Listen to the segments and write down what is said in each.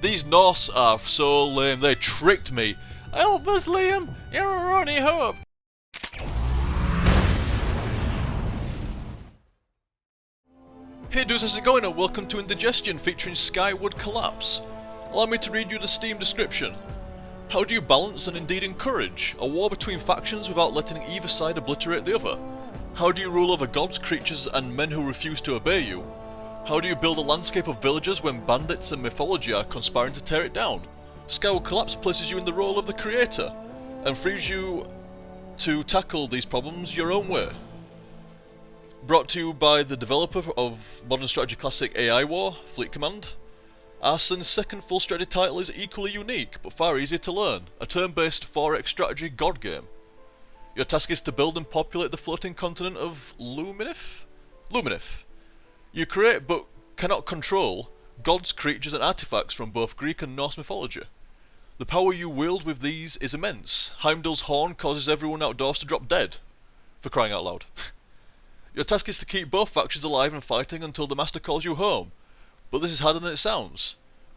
These Norse are so lame, they tricked me. Help us, Liam! You're our only hope! Hey dudes, how's it going, and welcome to Indiegestion featuring Skyward Collapse. Allow me to read you the Steam description. How do you balance and indeed encourage a war between factions without letting either side obliterate the other? How do you rule over gods, creatures and men who refuse to obey you? How do you build a landscape of villages when bandits and mythology are conspiring to tear it down? Skyward Collapse places you in the role of the creator and frees you to tackle these problems your own way. Brought to you by the developer of modern strategy classic AI War, Fleet Command. Arcen's second full strategy title is equally unique, but far easier to learn, a turn-based 4x strategy god game. Your task is to build and populate the floating continent of Luminith? Luminith. You create, but cannot control, gods, creatures and artifacts from both Greek and Norse mythology. The power you wield with these is immense. Heimdall's horn causes everyone outdoors to drop dead. For crying out loud. Your task is to keep both factions alive and fighting until the master calls you home. But this is harder than it sounds.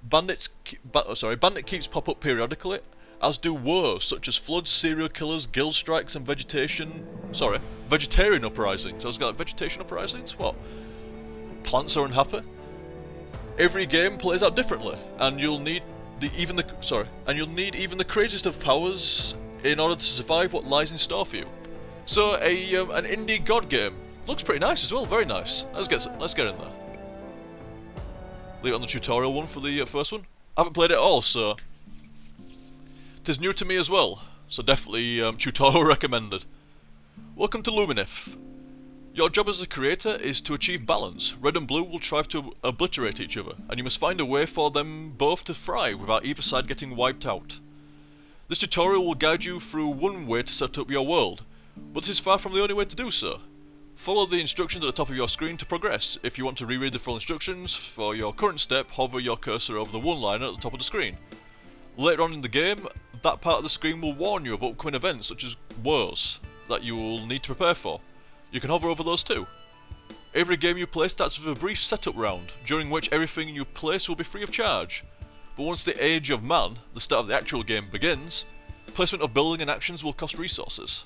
Bandit keeps pop up periodically, as do wars such as floods, serial killers, guild strikes and vegetarian uprisings. I was going, vegetation uprisings? What? Plants are unhappy? Every game plays out differently, and you'll need even the craziest of powers in order to survive what lies in store for you. So an indie god game. Looks pretty nice as well, very nice. Let's get in there. Leave it on the tutorial one for the first one. I haven't played it at all, so it is new to me as well. So definitely tutorial recommended. Welcome to Luminith. Your job as a creator is to achieve balance. Red and blue will try to obliterate each other, and you must find a way for them both to thrive without either side getting wiped out. This tutorial will guide you through one way to set up your world, but this is far from the only way to do so. Follow the instructions at the top of your screen to progress. If you want to reread the full instructions for your current step, hover your cursor over the one-liner at the top of the screen. Later on in the game, that part of the screen will warn you of upcoming events such as wars that you will need to prepare for. You can hover over those too. Every game you play starts with a brief setup round, during which everything you place will be free of charge. But once the Age of Man, the start of the actual game, begins, placement of building and actions will cost resources.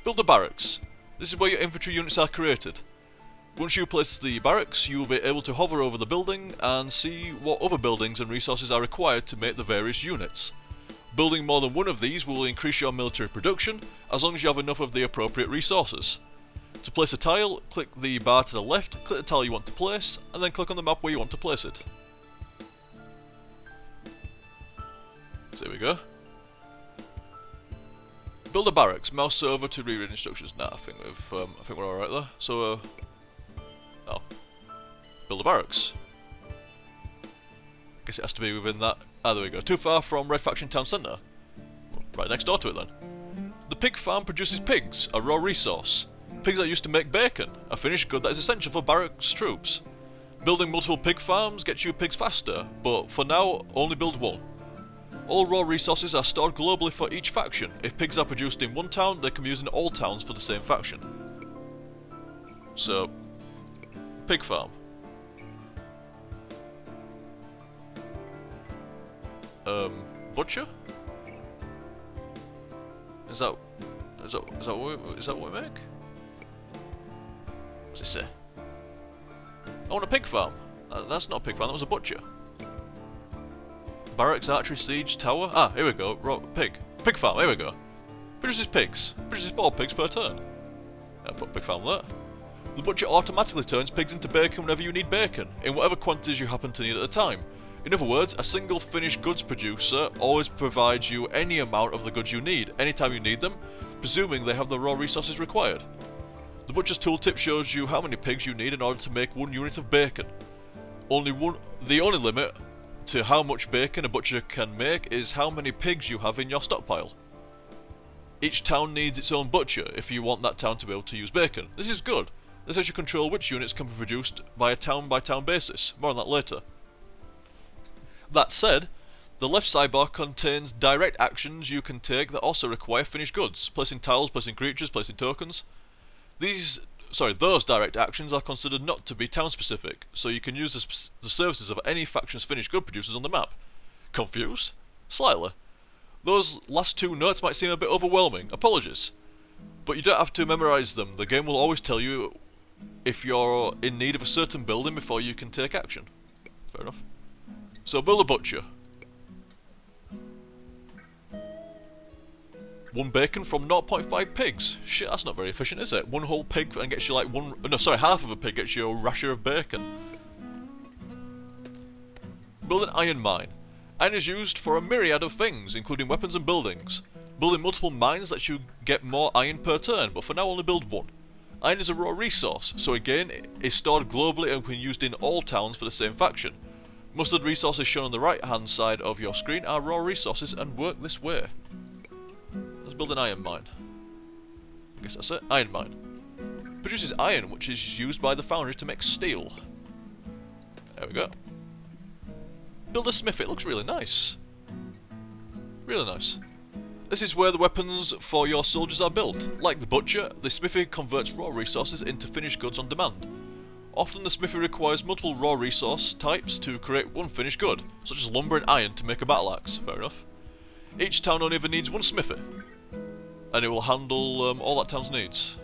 Build a barracks. This is where your infantry units are created. Once you place the barracks, you will be able to hover over the building and see what other buildings and resources are required to make the various units. Building more than one of these will increase your military production, as long as you have enough of the appropriate resources. To place a tile, click the bar to the left, click the tile you want to place, and then click on the map where you want to place it. So there we go. Build a barracks. Mouse over to reread instructions. Nah, I think we're alright there. So, build a barracks. Guess it has to be within that. Ah, there we go. Too far from Red Faction Town Centre. Right next door to it then. The pig farm produces pigs, a raw resource. Pigs are used to make bacon, a finished good that is essential for barracks troops. Building multiple pig farms gets you pigs faster, but for now, only build one. All raw resources are stored globally for each faction. If pigs are produced in one town, they can be used in all towns for the same faction. So, pig farm. Butcher? Is that what we make? What's it say? I want a pig farm. That's not a pig farm, that was a butcher. Barracks, archery, siege, tower. Ah, here we go. Pig. Pig farm, here we go. Produces pigs. Produces 4 pigs per turn. I'll put pig farm there. The butcher automatically turns pigs into bacon whenever you need bacon, in whatever quantities you happen to need at the time. In other words, a single finished goods producer always provides you any amount of the goods you need, anytime you need them, presuming they have the raw resources required. The butcher's tooltip shows you how many pigs you need in order to make 1 unit of bacon. The only limit to how much bacon a butcher can make is how many pigs you have in your stockpile. Each town needs its own butcher if you want that town to be able to use bacon. This is good. This lets you control which units can be produced by a town-by-town basis. More on that later. That said, the left sidebar contains direct actions you can take that also require finished goods. Placing tiles, placing creatures, placing tokens. These those direct actions are considered not to be town-specific, so you can use the services of any faction's finished good producers on the map. Confused? Slightly. Those last two notes might seem a bit overwhelming, apologies. But you don't have to memorise them, the game will always tell you if you're in need of a certain building before you can take action. Fair enough. So build a butcher. 1 bacon from 0.5 pigs. Shit, that's not very efficient, is it? 1 whole pig and gets you like half of a pig gets you a rasher of bacon. Build an iron mine. Iron is used for a myriad of things, including weapons and buildings. Building multiple mines lets you get more iron per turn, but for now only build 1. Iron is a raw resource, so again is stored globally and can be used in all towns for the same faction. Most of the resources shown on the right hand side of your screen are raw resources and work this way. Let's build an iron mine. I guess that's it. Iron mine. Produces iron, which is used by the foundry to make steel. There we go. Build a smith. It looks really nice. Really nice. This is where the weapons for your soldiers are built. Like the butcher, the smithy converts raw resources into finished goods on demand. Often the smithy requires multiple raw resource types to create one finished good, such as lumber and iron to make a battle axe. Fair enough. Each town only ever needs 1 smithy, and it will handle all that town's needs.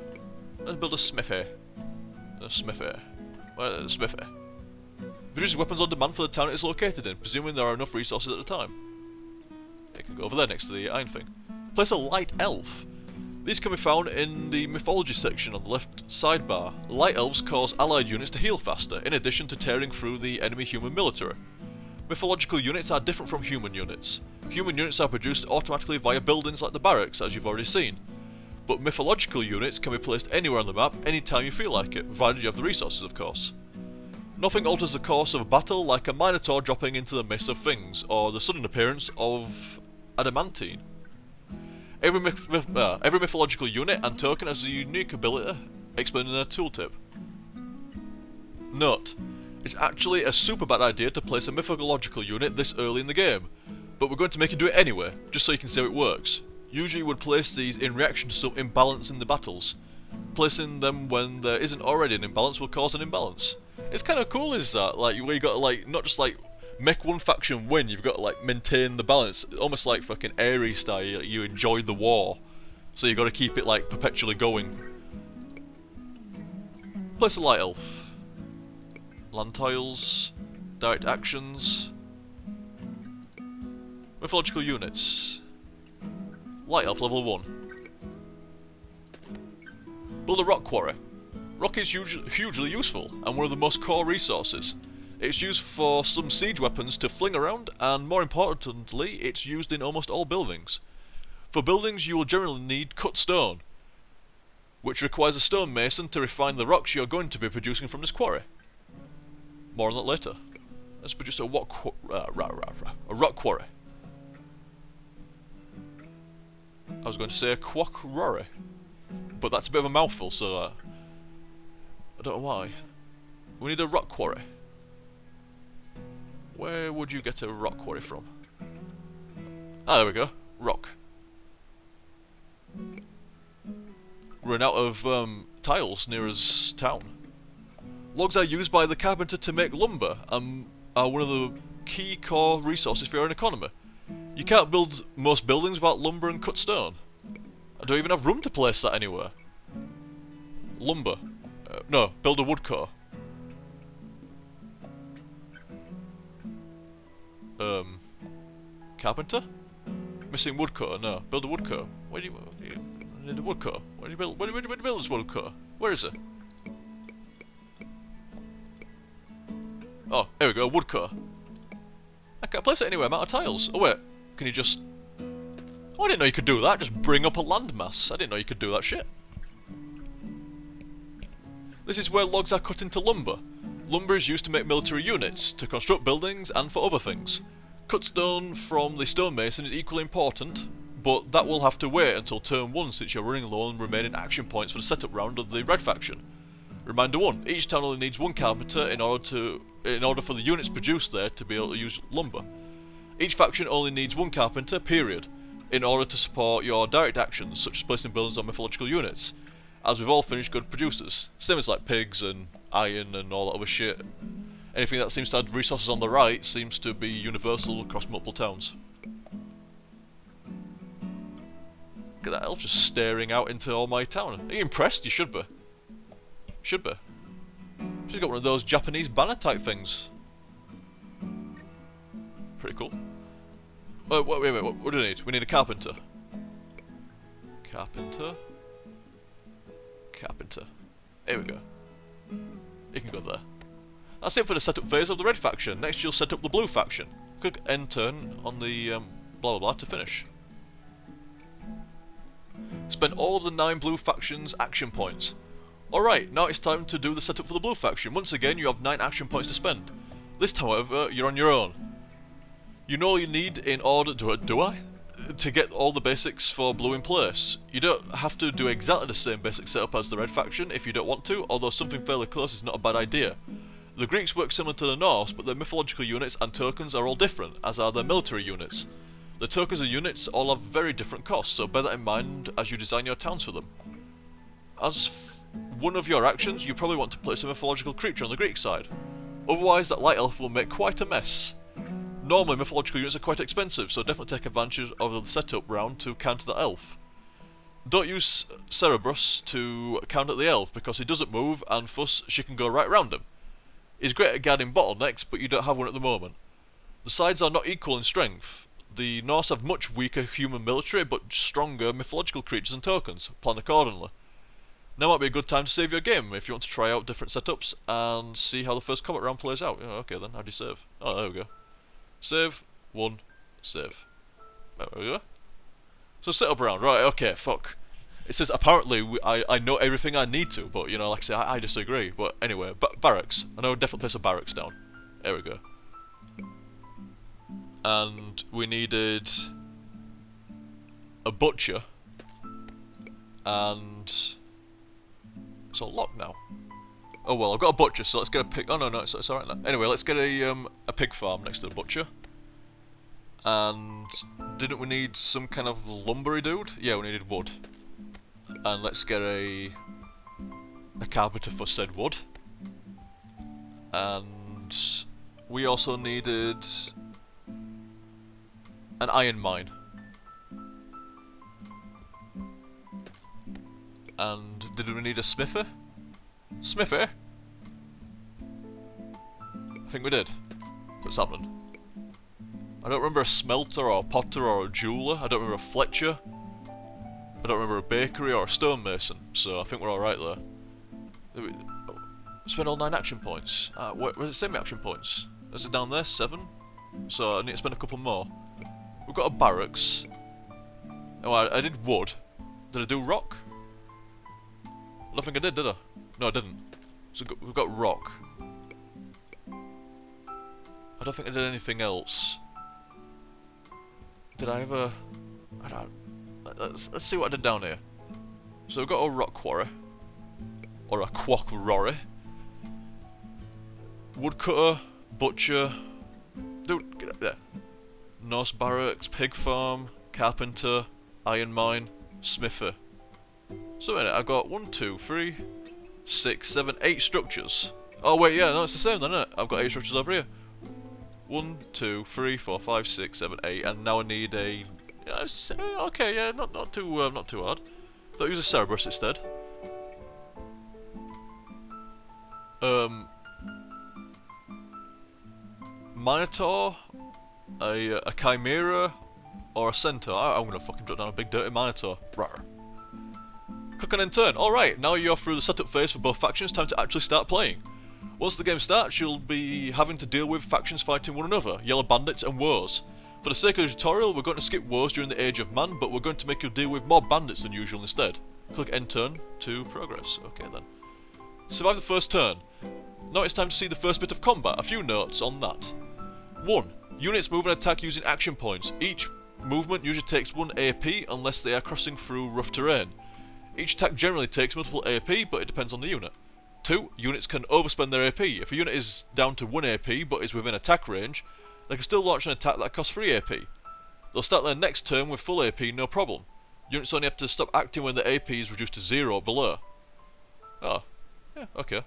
Let's build a smithy. A smithy. Where's the smithy? Produces weapons on demand for the town it is located in, presuming there are enough resources at the time. It can go over there next to the iron thing. Place a light elf. These can be found in the mythology section on the left sidebar. Light elves cause allied units to heal faster, in addition to tearing through the enemy human military. Mythological units are different from human units. Human units are produced automatically via buildings like the barracks, as you've already seen. But mythological units can be placed anywhere on the map, anytime you feel like it, provided you have the resources, of course. Nothing alters the course of a battle like a minotaur dropping into the midst of things, or the sudden appearance of adamantine. Every mythological unit and token has a unique ability explained in their tooltip. Note, it's actually a super bad idea to place a mythological unit this early in the game, but we're going to make you do it anyway, just so you can see how it works. Usually you would place these in reaction to some imbalance in the battles. Placing them when there isn't already an imbalance will cause an imbalance. It's kind of cool, is that? Like, where you got to, like, not just, like, make one faction win, you've got to, like, maintain the balance. Almost like fucking Ares style, you enjoyed the war. So you got to keep it, like, perpetually going. Place a light elf. Land tiles. Direct actions. Mythological units. Light elf level 1. Build a rock quarry. Rock is hugely useful, and one of the most core resources. It's used for some siege weapons to fling around, and more importantly, it's used in almost all buildings. For buildings you will generally need cut stone, which requires a stonemason to refine the rocks you're going to be producing from this quarry. More on that later. Let's produce a rock quarry. I was going to say a quack-rory, but that's a bit of a mouthful, so I don't know why. We need a rock quarry. Where would you get a rock quarry from? Ah, there we go. Rock. Run out of tiles near his town. Logs are used by the carpenter to make lumber and are one of the key core resources for your own economy. You can't build most buildings without lumber and cut stone. I don't even have room to place that anywhere. Lumber. No, build a wood core. Carpenter? Missing wood core? No. Build a wood core. Where do you need a wood core? Where do you build? Where do you build this wood core? Where is it? Oh, here we go. Wood core. I can't place it anywhere. I'm out of tiles. Oh wait, can you just? Oh, I didn't know you could do that. Just bring up a landmass. I didn't know you could do that shit. This is where logs are cut into lumber. Lumber is used to make military units, to construct buildings, and for other things. Cut stone from the stonemason is equally important, but that will have to wait until turn 1 since you're running low on remaining action points for the setup round of the red faction. Reminder 1, each town only needs 1 carpenter in order for the units produced there to be able to use lumber. Each faction only needs 1 carpenter, period, in order to support your direct actions, such as placing buildings on mythological units. as with all finished good producers. Same as like pigs and iron and all that other shit. Anything that seems to add resources on the right seems to be universal across multiple towns. Look at that elf just staring out into all my town. Are you impressed? You should be. Should be. She's got one of those Japanese banner type things. Pretty cool. Wait, what do we need? We need a carpenter. Carpenter. Carpenter. Here we go. You can go there. That's it for the setup phase of the red faction. Next you'll set up the blue faction. Click end turn on the blah blah blah to finish. Spend all of the 9 blue factions action points. Alright, now it's time to do the setup for the blue faction. Once again you have 9 action points to spend. This time however, you're on your own. You know all you need in order to get all the basics for blue in place. You don't have to do exactly the same basic setup as the red faction if you don't want to, although something fairly close is not a bad idea. The Greeks work similar to the Norse, but their mythological units and tokens are all different, as are their military units. The tokens and units all have very different costs, so bear that in mind as you design your towns for them. As one of your actions, you probably want to place a mythological creature on the Greek side. Otherwise, that light elf will make quite a mess. Normally, mythological units are quite expensive, so definitely take advantage of the setup round to counter the elf. Don't use Cerberus to counter the elf, because he doesn't move, and thus she can go right round him. He's great at guarding bottlenecks, but you don't have one at the moment. The sides are not equal in strength. The Norse have much weaker human military, but stronger mythological creatures and tokens. Plan accordingly. Now might be a good time to save your game, if you want to try out different setups, and see how the first combat round plays out. Oh, okay then, how do you save? Oh, there we go. Save, 1, save. There we go. So setup round, right, okay, fuck. It says apparently I know everything I need to, but you know, like I say, I disagree. But anyway, barracks. I know definitely place a barracks down. There we go. And we needed a butcher, and it's all locked now. Oh well, I've got a butcher, so let's get a pig. Oh no, it's alright now. Anyway, let's get a pig farm next to the butcher. And didn't we need some kind of lumbery dude? Yeah, we needed wood. And let's get a carpenter for said wood. And we also needed an iron mine. And did we need a smither? Smither? I think we did. What's happening? I don't remember a smelter or a potter or a jeweler. I don't remember a fletcher. I don't remember a bakery or a stonemason. So I think we're alright there. Spend all 9 action points. Where does it say my action points? Is it down there? 7? So I need to spend a couple more. We've got a barracks. Oh, I did wood. Did I do rock? I don't think I did I? No, I didn't. So we've got rock. I don't think I did anything else. Did I ever... I don't... Let's see what I did down here. So we've got a rock quarry. Or a quack rory. Woodcutter, butcher... Dude, get up there. Norse barracks, pig farm, carpenter, iron mine, smither. So in it, I've got 1, 2, 3, 6, 7, 8 structures. Oh wait, yeah, no, it's the same then, isn't it? I've got 8 structures over here. 1, 2, 3, 4, 5, 6, 7, 8, and now I need a... okay, yeah, not too hard. So I'll use a Cerberus instead. Minotaur, a Chimera, or a Centaur. I'm gonna fucking drop down a big dirty Minotaur. Rawr. Click on end turn. Alright, now you're through the setup phase for both factions, time to actually start playing. Once the game starts, you'll be having to deal with factions fighting one another, Yellow Bandits and Woes. For the sake of the tutorial, we're going to skip Woes during the Age of Man, but we're going to make you deal with more bandits than usual instead. Click end turn to progress. Okay then. Survive the first turn. Now it's time to see the first bit of combat. A few notes on that. 1. Units move and attack using action points. Each movement usually takes 1 AP unless they are crossing through rough terrain. Each attack generally takes multiple AP, but it depends on the unit. 2. Units can overspend their AP. If a unit is down to 1 AP but is within attack range, they can still launch an attack that costs 3 AP. They'll start their next turn with full AP, no problem. Units only have to stop acting when the AP is reduced to 0 or below. Oh, yeah, okay.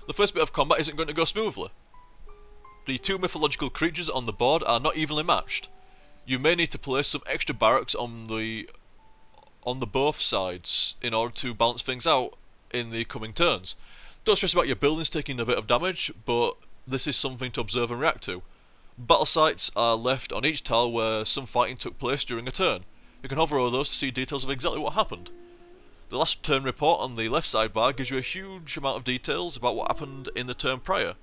The first bit of combat isn't going to go smoothly. The two mythological creatures on the board are not evenly matched. You may need to place some extra barracks on the both sides in order to balance things out in the coming turns. Don't stress about your buildings taking a bit of damage, but this is something to observe and react to. Battle sites are left on each tile where some fighting took place during a turn. You can hover over those to see details of exactly what happened. The last turn report on the left sidebar gives you a huge amount of details about what happened in the turn prior.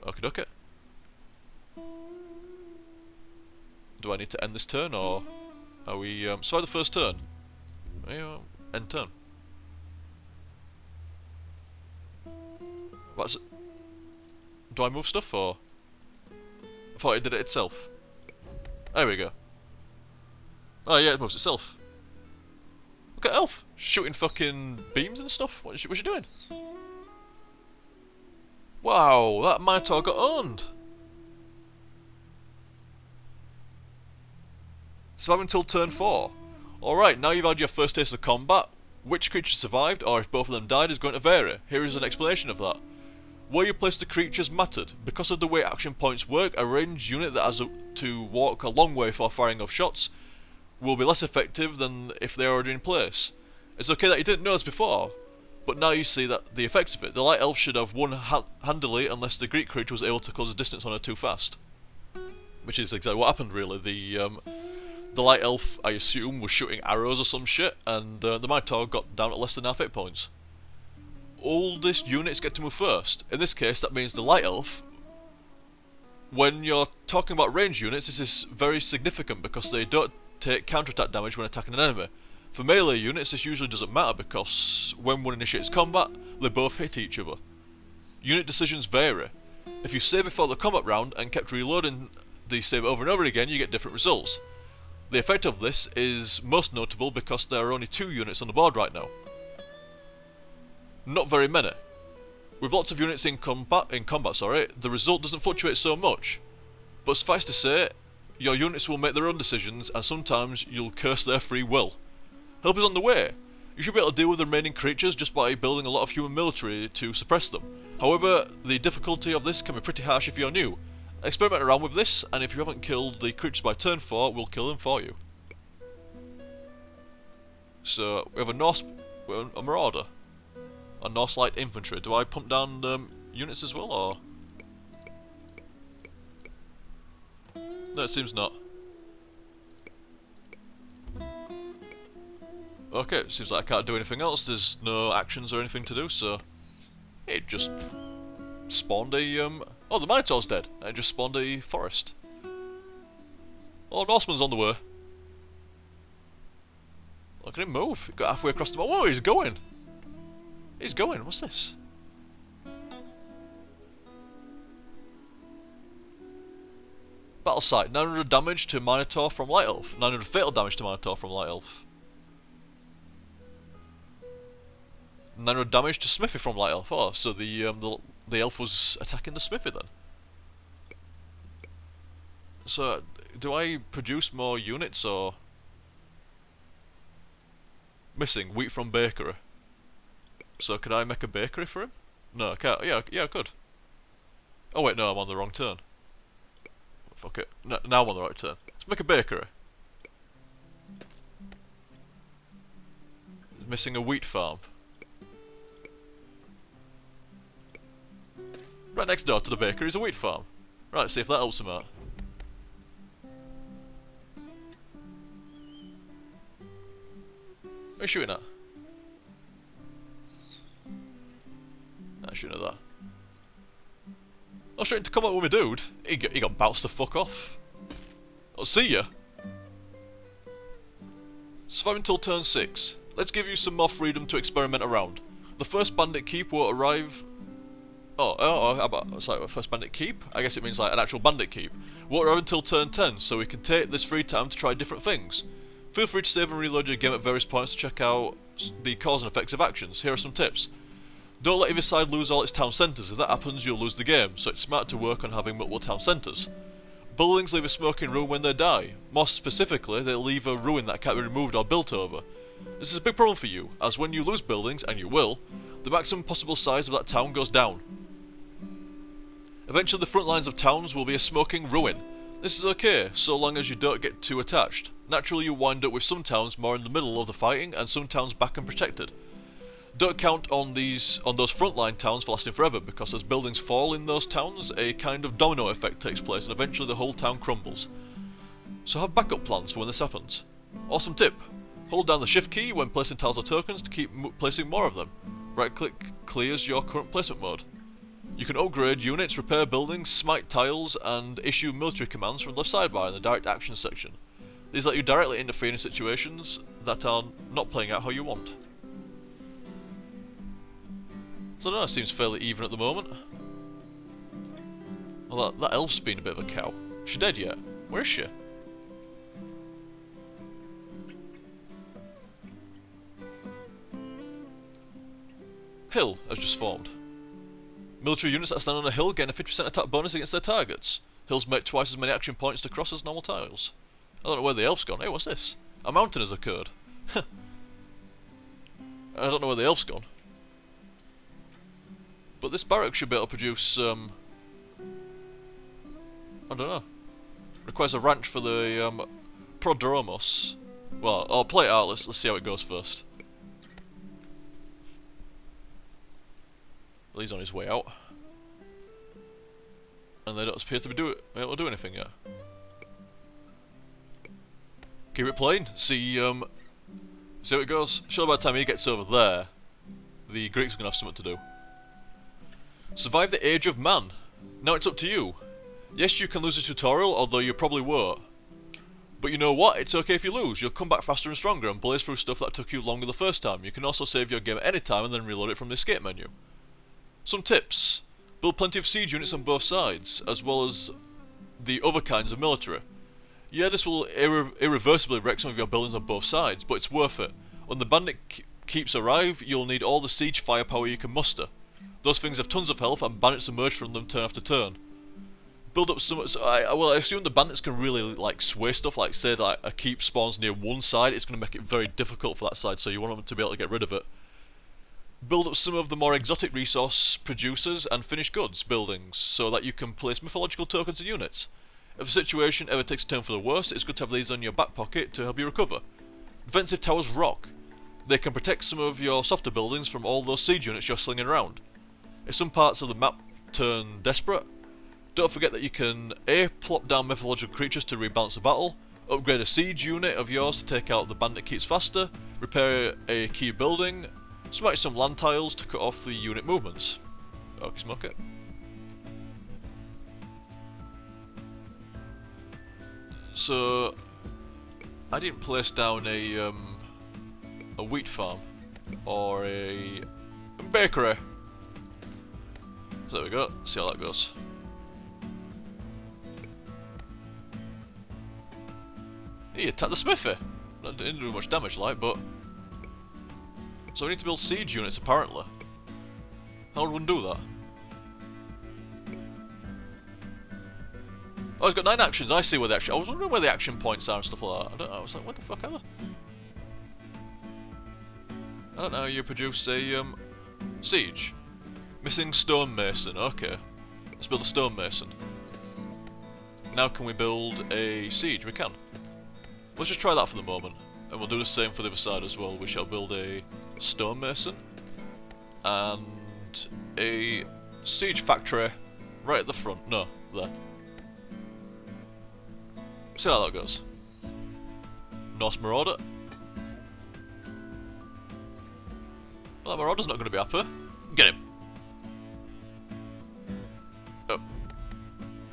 Okie dokie. Do I need to end this turn, or are we survive the first turn? End turn. What's it? Do I move stuff, or? I thought it did it itself. There we go. Oh yeah, it moves itself. Look at Elf! Shooting fucking beams and stuff. What's she doing? Wow, that Minotaur got owned! Survive until turn 4. Alright, now you've had your first taste of combat. Which creature survived, or if both of them died, is going to vary. Here is an explanation of that. Where you place the creatures mattered. Because of the way action points work, a ranged unit that has to walk a long way for firing off shots will be less effective than if they're already in place. It's okay that you didn't know this before, but now you see that the effects of it. The Light Elf should have won handily unless the Greek creature was able to close the distance on her too fast. Which is exactly what happened, really. The Light Elf, I assume, was shooting arrows or some shit, and the Minotaur got down at less than half hit points. Oldest units get to move first. In this case, that means the Light Elf. When you're talking about ranged units, this is very significant because they don't take counterattack damage when attacking an enemy. For melee units, this usually doesn't matter because when one initiates combat, they both hit each other. Unit decisions vary. If you save before the combat round and kept reloading the save over and over again, you get different results. The effect of this is most notable because there are only 2 units on the board right now. Not very many. With lots of units in combat, the result doesn't fluctuate so much. But suffice to say, your units will make their own decisions and sometimes you'll curse their free will. Help is on the way. You should be able to deal with the remaining creatures just by building a lot of human military to suppress them. However, the difficulty of this can be pretty harsh if you're new. Experiment around with this, and if you haven't killed the creatures by turn 4, we'll kill them for you. So, we have a Marauder. A Norse Light Infantry. Do I pump down units as well, or? No, it seems not. Okay, it seems like I can't do anything else. There's no actions or anything to do, so... It just spawned a, Oh, the Minotaur's dead. It just spawned a forest. Oh, Norseman's on the way. Look at him move. He got halfway across the... Whoa, he's going! He's going. What's this? Battle site. 900 damage to Minotaur from Light Elf. 900 fatal damage to Minotaur from Light Elf. 900 damage to Smithy from Light Elf. Oh, so the elf was attacking the Smithy then. So, do I produce more units or... Missing. Wheat from bakery. So could I make a bakery for him? No, I can't. Yeah, I could. Oh wait, no, I'm on the wrong turn. Fuck it. No, now I'm on the right turn. Let's make a bakery. Missing a wheat farm. Right next door to the bakery is a wheat farm. Right, see if that helps him out. What are you shooting at? I shouldn't have that. I was trying to come up with my dude. He got bounced the fuck off. I'll see ya. Survive until turn 6. Let's give you some more freedom to experiment around. The first bandit keep will arrive... sorry, first bandit keep? I guess it means like an actual bandit keep. Won't arrive until turn 10, so we can take this free time to try different things. Feel free to save and reload your game at various points to check out the cause and effects of actions. Here are some tips. Don't let either side lose all its town centres. If that happens, you'll lose the game, so it's smart to work on having multiple town centres. Buildings leave a smoking ruin when they die. More specifically, they leave a ruin that can't be removed or built over. This is a big problem for you, as when you lose buildings, and you will, the maximum possible size of that town goes down. Eventually the front lines of towns will be a smoking ruin. This is okay, so long as you don't get too attached. Naturally you wind up with some towns more in the middle of the fighting, and some towns back and protected. Don't count on those frontline towns for lasting forever, because as buildings fall in those towns, a kind of domino effect takes place, and eventually the whole town crumbles. So have backup plans for when this happens. Awesome tip. Hold down the shift key when placing tiles or tokens to keep placing more of them. Right click clears your current placement mode. You can upgrade units, repair buildings, smite tiles, and issue military commands from the left sidebar in the direct action section. These let you directly interfere in situations that are not playing out how you want. So I don't know, it seems fairly even at the moment. Well, that elf's been a bit of a cow. Is she dead yet? Where is she? Hill has just formed. Military units that stand on a hill gain a 50% attack bonus against their targets. Hills make twice as many action points to cross as normal tiles. I don't know where the elf's gone. Hey, what's this? A mountain has occurred. I don't know where the elf's gone. But this barrack should be able to produce, I don't know. Requires a ranch for the, Prodromos. Well, I'll play it out, let's see how it goes first. Well, he's on his way out. And they don't appear to be able to do anything yet. Keep it playing, see how it goes. Sure, by the time he gets over there, the Greeks are going to have something to do. Survive the Age of Man. Now it's up to you. Yes, you can lose a tutorial, although you probably won't. But you know what? It's okay if you lose. You'll come back faster and stronger and blaze through stuff that took you longer the first time. You can also save your game at any time and then reload it from the escape menu. Some tips. Build plenty of siege units on both sides, as well as the other kinds of military. Yeah, this will irreversibly wreck some of your buildings on both sides, but it's worth it. When the bandit keeps arrive, you'll need all the siege firepower you can muster. Those things have tons of health, and bandits emerge from them turn after turn. Build up some. So I assume the bandits can really like sway stuff. Like say like a keep spawns near one side, it's going to make it very difficult for that side. So you want them to be able to get rid of it. Build up some of the more exotic resource producers and finished goods buildings, so that you can place mythological tokens and units. If the situation ever takes a turn for the worse, it's good to have these on your back pocket to help you recover. Defensive towers rock. They can protect some of your softer buildings from all those siege units you're slinging around. If some parts of the map turn desperate, don't forget that you can A. plop down mythological creatures to rebalance the battle, upgrade a siege unit of yours to take out the bandit keeps faster, repair a key building, smite some land tiles to cut off the unit movements. Okay, smoke it. So I didn't place down a wheat farm or a bakery. So there we go. See how that goes. He attacked the smithy. That didn't do much damage, like, but. So we need to build siege units, apparently. How would one do that? Oh, he's got 9 actions. I see where the action. I was wondering where the action points are and stuff like that. I don't know. I was like, what the fuck are they? I don't know how you produce a siege. Missing stonemason. Okay, let's build a stonemason. Now can we build a siege? We can. Let's just try that for the moment, and we'll do the same for the other side as well. We shall build a stonemason and a siege factory right at the front. No, there. See how that goes. Norse Marauder. Well, that Marauder's not going to be happy. Get him. Oh.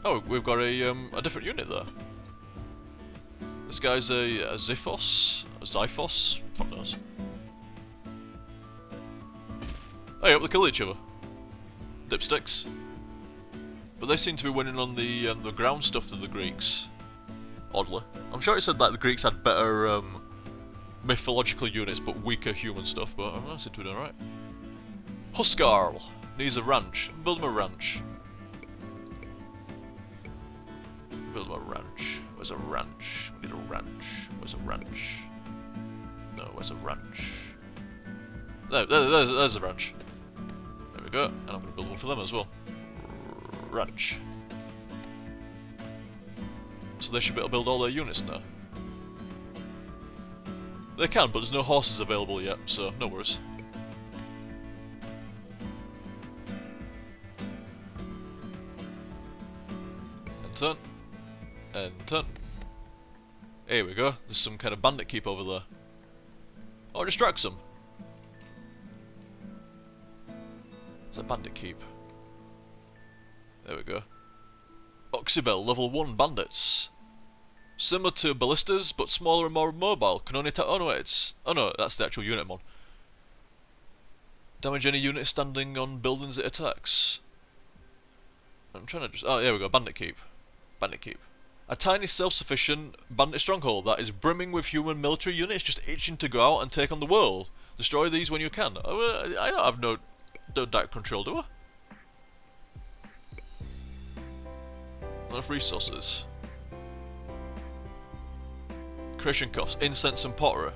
Oh, we've got a different unit there. This guy's a Xiphos? A Xiphos? Fuck knows. Oh, yeah, they kill each other. Dipsticks. But they seem to be winning on the ground stuff than the Greeks. Oddly. I'm sure it said that the Greeks had better mythological units but weaker human stuff, but I seem to be doing alright. Huskarl needs a ranch. Build him a ranch. Build him a ranch. Where's a ranch? We need a ranch. Where's a ranch? No, Where's a ranch? There's a ranch. There we go. And I'm going to build one for them as well. Ranch. So they should be able to build all their units now. They can, but there's no horses available yet, so no worries. And turn. And turn. Here we go. There's some kind of bandit keep over there. Oh, it distracts them. It's a bandit keep. There we go. Oxybell, level 1 bandits. Similar to ballistas, but smaller and more mobile. Can only attack. Oh no, oh no, that's the actual unit I'm on. Damage any unit standing on buildings it attacks. I'm trying to just. Oh, there we go. Bandit keep. Bandit keep. A tiny, self-sufficient bandit stronghold that is brimming with human military units just itching to go out and take on the world. Destroy these when you can. Oh, I don't have no direct control, do I? Enough resources. Creation costs, incense and pottery.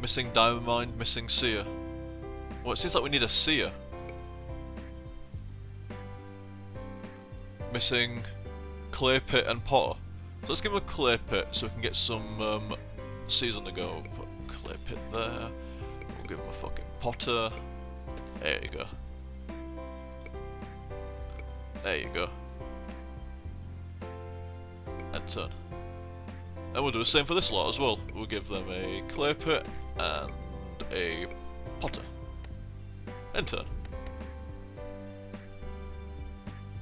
Missing diamond mine, missing seer. Well, it seems like we need a seer. Missing clay pit and potter. So let's give him a clay pit so we can get some seers on the go. Put clay pit there. We'll give him a fucking potter. There you go. There you go. And turn. And we'll do the same for this lot as well. We'll give them a clay pit and a potter. And turn.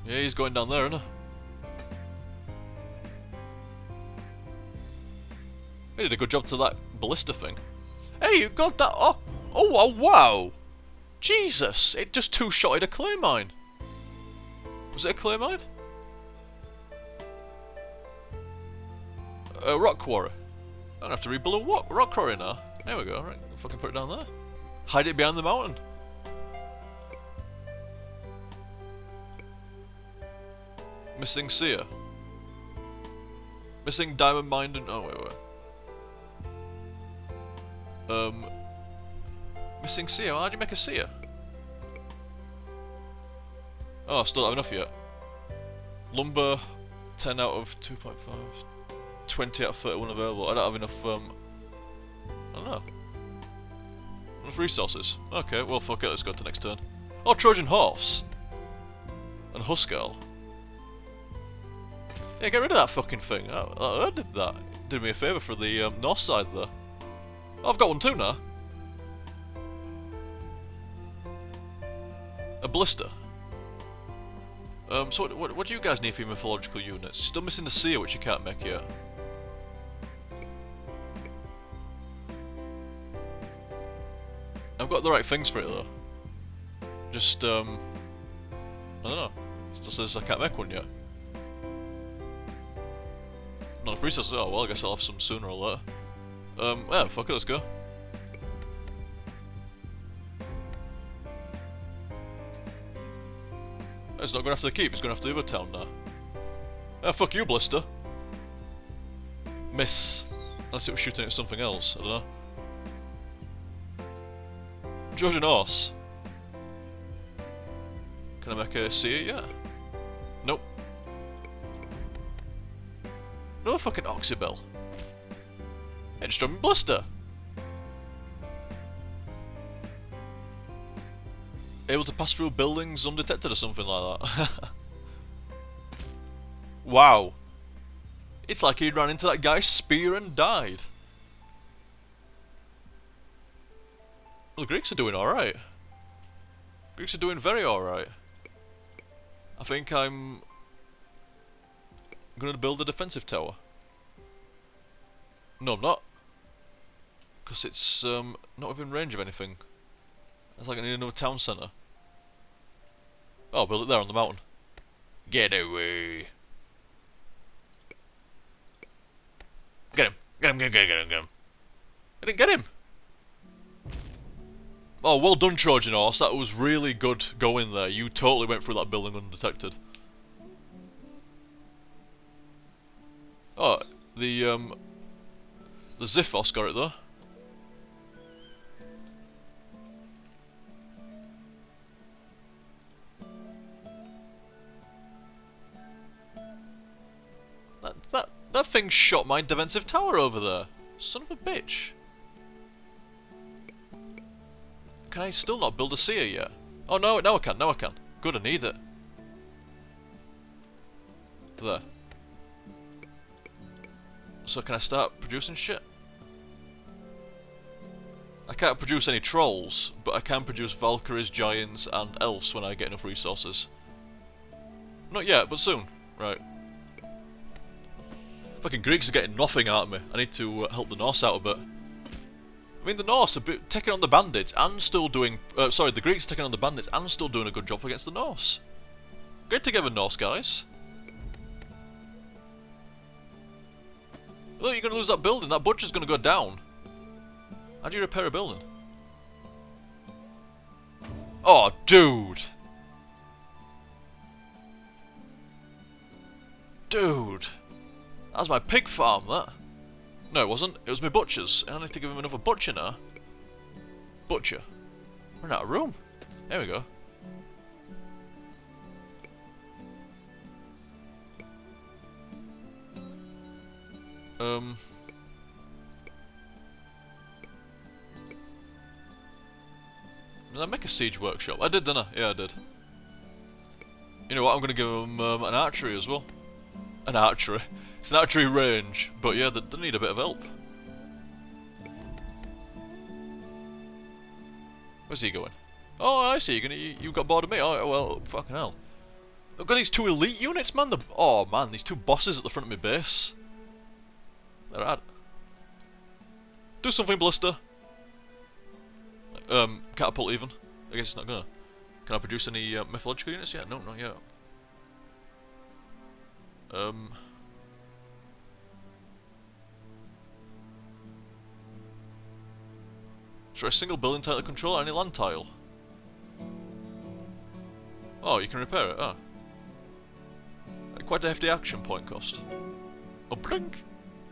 Yeah, he's going down there, isn't he? He did a good job to that ballista thing. Hey, you got that? Oh, wow! Jesus! It just two-shotted a clay mine. Was it a clay mine? A rock quarry. I don't have to rebuild a rock quarry now. There we go. Right, fucking put it down there. Hide it behind the mountain. Missing seer. Missing diamond mine and wait. Missing seer. How do you make a seer? Oh, I still don't have enough yet. Lumber, 10 out of 2.5. 20 out of 31 available. I don't have enough, I don't know. Enough resources. Okay, well fuck it, let's go to next turn. Oh, Trojan Horse! And Huskarl. Yeah, get rid of that fucking thing. I did that. Did me a favour for the north side there. Oh, I've got one too now. A blister. So what do you guys need for your mythological units? Still missing the seer, which you can't make yet. I've got the right things for it though. Just I don't know. Still says I can't make one yet. Not enough resources. Oh well, I guess I'll have some sooner or later. Yeah, fuck it, let's go. It's not going after the keep, it's going after the other town now. Ah, fuck you, Blister. Miss. Unless it was shooting at something else, I don't know. Trojan Horse. Can I make a seer? Yeah. Nope. No fucking Oxybell. Hey, just drop me Blister. Able to pass through buildings undetected or something like that. Wow. It's like he ran into that guy's spear and died. Well, the Greeks are doing alright. Greeks are doing very alright. I think I'm going to build a defensive tower. No, I'm not. Because it's not within range of anything. It's like I need another town centre. Oh, build it there on the mountain. Get away. Get him. Get him, get him. I didn't get him. Oh, well done, Trojan Horse. That was really good going there. You totally went through that building undetected. Oh, the Ziphos got it though. That thing shot my defensive tower over there. Son of a bitch. Can I still not build a seer yet? Oh no, now I can, now I can. Good, I need it. There. So can I start producing shit? I can't produce any trolls, but I can produce Valkyries, Giants, and Elves when I get enough resources. Not yet, but soon. Right. Fucking Greeks are getting nothing out of me. I need to help the Norse out a bit. I mean, the Norse are taking on the bandits and still doing... sorry, the Greeks are taking on the bandits and still doing a good job against the Norse. Get together, Norse guys. Look, you're going to lose that building. That butcher's going to go down. How do you repair a building? Oh, dude. Dude. That's my pig farm, that. No, it wasn't. It was my butchers. I need to give him another butcher now. Butcher. We're out of room. There we go. Did I make a siege workshop? I did, didn't I? Yeah, I did. You know what? I'm going to give him an archery as well. An archery. It's an archery range, but yeah, they need a bit of help. Where's he going? Oh, I see. You got bored of me. Oh, well, fucking hell. I've got these two elite units, man. Oh man, these two bosses at the front of my base. They're rad. Do something, Ballista. Catapult even. I guess it's not gonna. Can I produce any mythological units yet? No, not yet. Try a single building tile to control any land tile. Oh, you can repair it. Ah, quite a hefty action point cost. Oh, blink.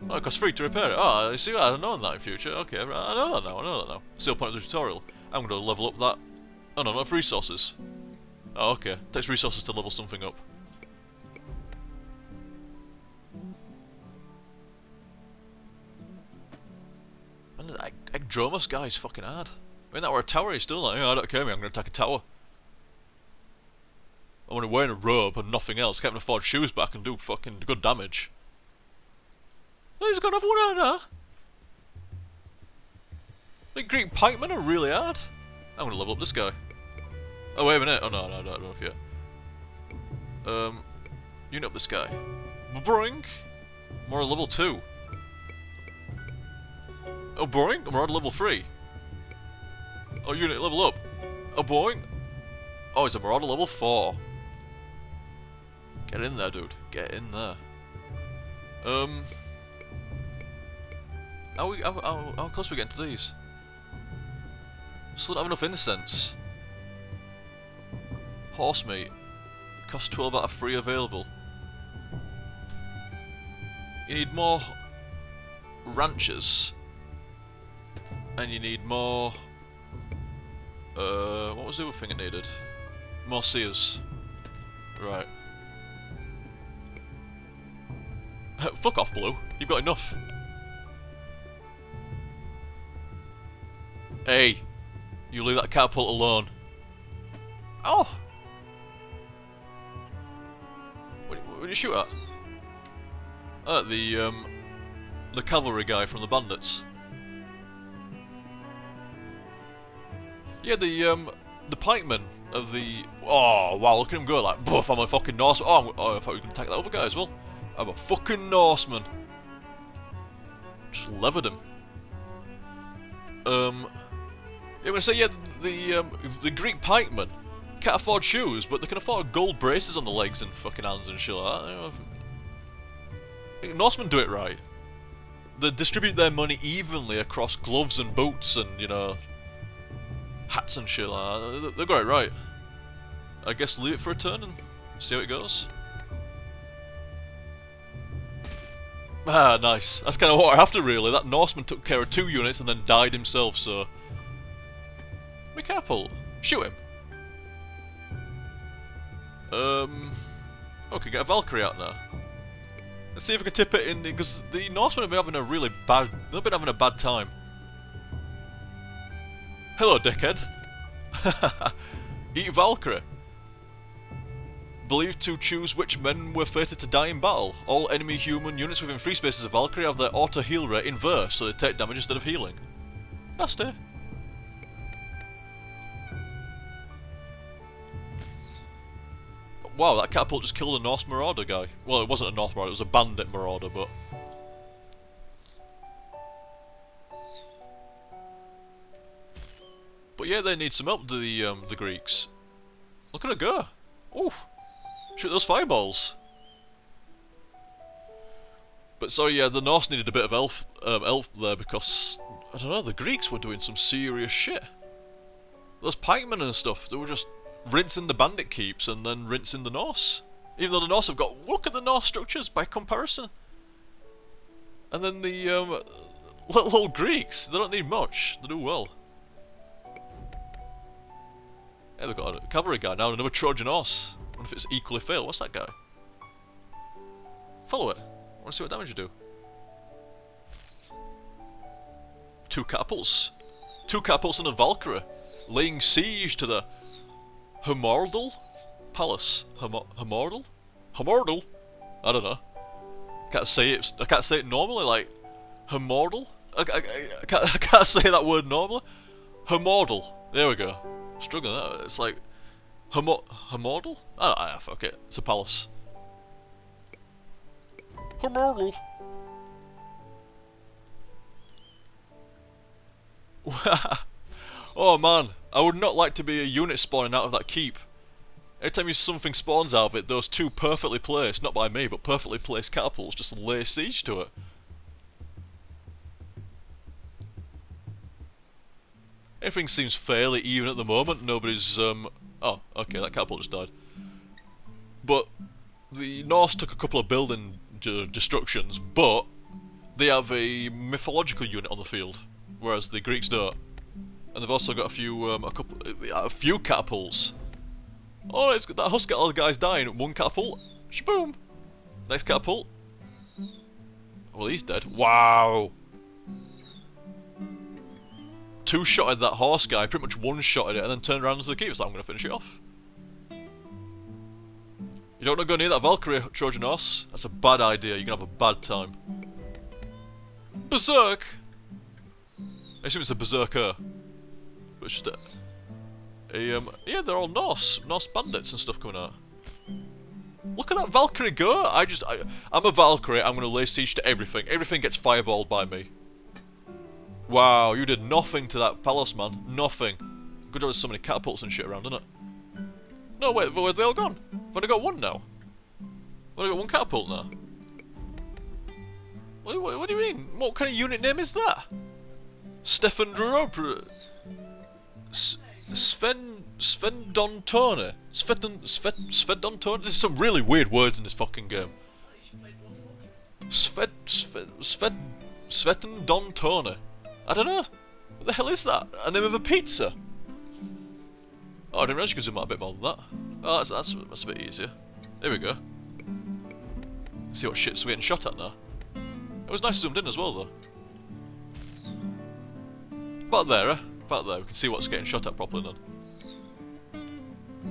Oh, it costs 3 to repair it. Oh, I see. I don't know that in future. Okay, right, I know that now. I know that now. Still point of the tutorial. I'm going to level up that. Oh no, not resources. Oh, okay. Takes resources to level something up. And that Agdromos guy is fucking hard. I mean, that were a tower. He's still like, oh, I don't care, me. I'm going to attack a tower. I'm only wearing a robe and nothing else. Can't even afford shoes, but I can do fucking good damage. He's got another one out there. The Greek pikemen are really hard. I'm gonna level up this guy. Oh wait a minute. Oh no, I don't know if yet. Unit up this guy. Boring. More level 2. Oh boring. We're on level 3. Oh, unit level up. Oh boring. Oh, he's a marauder level 4. Get in there, dude. Get in there. How close are we getting to these? Still don't have enough incense. Horse meat. Cost 12 out of 3 available. You need more ranchers. And you need more... what was the other thing it needed? More seers. Right. Fuck off, Blue. You've got enough. Hey, you leave that catapult alone. Oh! What did you shoot at? The cavalry guy from the bandits. Yeah, the pikeman of the... Oh, wow, look at him go, like, buff, I'm a fucking Norseman. Oh, I thought you were going to attack that other guy as well. I'm a fucking Norseman. Just levered him. Yeah, I'm gonna say, yeah, the Greek pikemen can't afford shoes, but they can afford gold braces on the legs and fucking hands and shit like that. You know, Norsemen do it right. They distribute their money evenly across gloves and boots and, you know, hats and shit like that. They got it right. I guess leave it for a turn and see how it goes. Ah, nice. That's kind of what I have to really. That Norseman took care of 2 units and then died himself, so... Be careful. Shoot him. Okay, get a Valkyrie out now. Let's see if we can tip it in, because the Norsemen have been having a really bad... They've been having a bad time. Hello, dickhead. Eat Valkyrie. Believed to choose which men were fated to die in battle. All enemy human units within free spaces of Valkyrie have their auto heal rate inverse, so they take damage instead of healing. Nasty. Wow, that catapult just killed a Norse Marauder guy. Well, it wasn't a Norse Marauder, it was a bandit Marauder, but... But yeah, they need some help, the Greeks. Look at her go! Oof! Shoot those fireballs! But sorry, yeah, the Norse needed a bit of elf there because, I don't know, the Greeks were doing some serious shit. Those pikemen and stuff, they were just rinsing the bandit keeps and then rinsing the Norse. Even though the Norse have got, look at the Norse structures by comparison. And then the little old Greeks, they don't need much, they do well. Yeah, they've got a cavalry guy now, another Trojan horse. I wonder if it's equally failed. What's that guy? Follow it. I want to see what damage you do. 2 catapults. 2 catapults and a Valkyrie. Laying siege to the Hemordal Palace. Hemordal? Hemordal? I don't know. I can't say it normally, like Hemordal? I can't say that word normally. Hemordal. There we go. Struggling with that. It's like Hemordal? Fuck it. It's a palace. Hemordal. Oh man, I would not like to be a unit spawning out of that keep. Every time something spawns out of it, those 2 perfectly placed, not by me, but perfectly placed catapults just lay siege to it. Everything seems fairly even at the moment. Nobody's, oh, okay, that catapult just died. But the Norse took a couple of building destructions, but they have a mythological unit on the field, whereas the Greeks don't. And they've also got a few catapults. Oh, it's got that Huskar guy's dying. 1 catapult. Shaboom. Next catapult. Well, he's dead. Wow. 2-shotted that horse guy, pretty much 1-shotted it, and then turned around into the keep. So I'm going to finish it off. You don't want to go near that Valkyrie, Trojan horse. That's a bad idea. You're going to have a bad time. Berserk! I assume it's a berserker. But it's just yeah, they're all Norse bandits and stuff coming out. Look at that Valkyrie go! I'm a Valkyrie, I'm going to lay siege to everything. Everything gets fireballed by me. Wow, you did nothing to that palace, man. Nothing. Good job there's so many catapults and shit around, isn't it? No, wait, where have they all gone? I've only got 1 now. I've only got 1 catapult now. What do you mean? What kind of unit name is that? Stefan Drop. Svendontone. Svendontone. There's some really weird words in this fucking game. Svendontone. I don't know. What the hell is that? A name of a pizza? Oh, I didn't realise you could zoom out a bit more than that. Oh, that's a bit easier. There we go. See what shits we're getting shot at now. It was nice zoomed in as well, though. About there, eh? About there. We can see what's getting shot at properly then.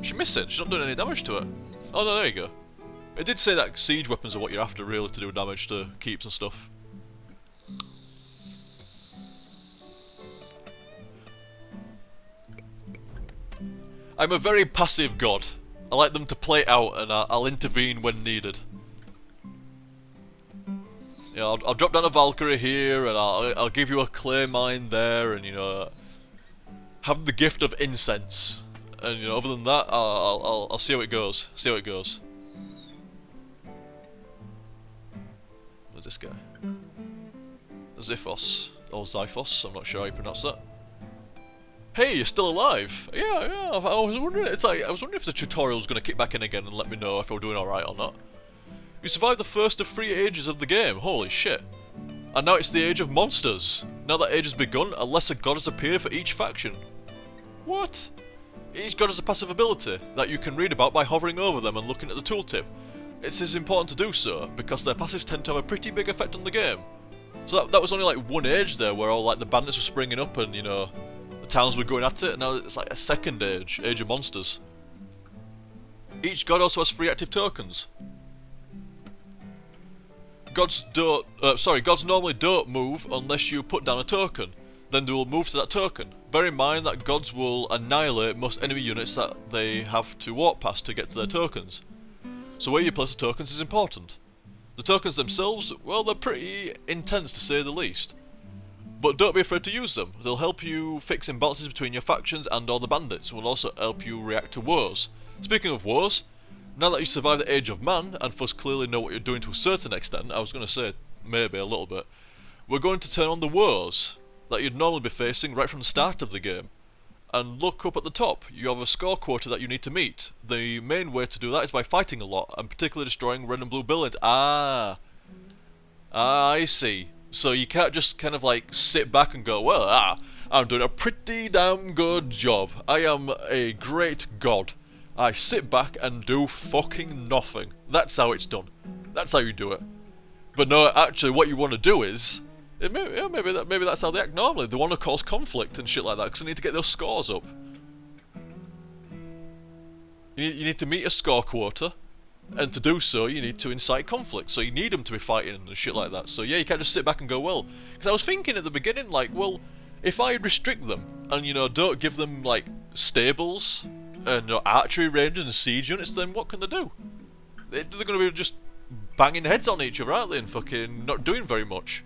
She's missing. She's not doing any damage to it. Oh no, there you go. It did say that siege weapons are what you're after, really, to do damage to keeps and stuff. I'm a very passive god. I like them to play out, and I'll intervene when needed. You know, I'll drop down a Valkyrie here, and I'll give you a clay mine there, and you know, have the gift of incense. And you know, other than that, I'll see how it goes. See how it goes. Where's this guy? Xiphos or Xiphos? I'm not sure how you pronounce that. Hey, you're still alive? Yeah. I was wondering. It's like I was wondering if the tutorial was going to kick back in again and let me know if I was doing all right or not. You survived the first of 3 ages of the game, holy shit. And now it's the age of monsters. Now that age has begun, a lesser god has appeared for each faction. What? Each god has a passive ability that you can read about by hovering over them and looking at the tooltip. It is important to do so, because their passives tend to have a pretty big effect on the game. So that was only like 1 age there, where all like the bandits were springing up and, you know, the towns were going at it, and now it's like a 2nd age, Age of Monsters. Each god also has 3 active tokens. Gods normally don't move unless you put down a token, then they will move to that token. Bear in mind that gods will annihilate most enemy units that they have to walk past to get to their tokens. So where you place the tokens is important. The tokens themselves, well, they're pretty intense to say the least. But don't be afraid to use them. They'll help you fix imbalances between your factions and all the bandits, and will also help you react to wars. Speaking of wars, now that you survived the Age of Man, and thus clearly know what you're doing to a certain extent, I was going to say maybe a little bit, we're going to turn on the wars that you'd normally be facing right from the start of the game. And look up at the top, you have a score quota that you need to meet. The main way to do that is by fighting a lot, and particularly destroying red and blue buildings. I see. So you can't just kind of like sit back and go, well, I'm doing a pretty damn good job. I am a great god. I sit back and do fucking nothing. That's how it's done. That's how you do it. But no, actually what you want to do is, maybe that's how they act normally. They want to cause conflict and shit like that because they need to get those scores up. You need to meet a score quota, and to do so you need to incite conflict, so you need them to be fighting and shit like that. So yeah, you can't just sit back and go, well, because I was thinking at the beginning, like, well, if I restrict them and, you know, don't give them like stables and, you know, archery ranges and siege units, then what can they do? They're going to be just banging heads on each other, aren't they, and fucking not doing very much.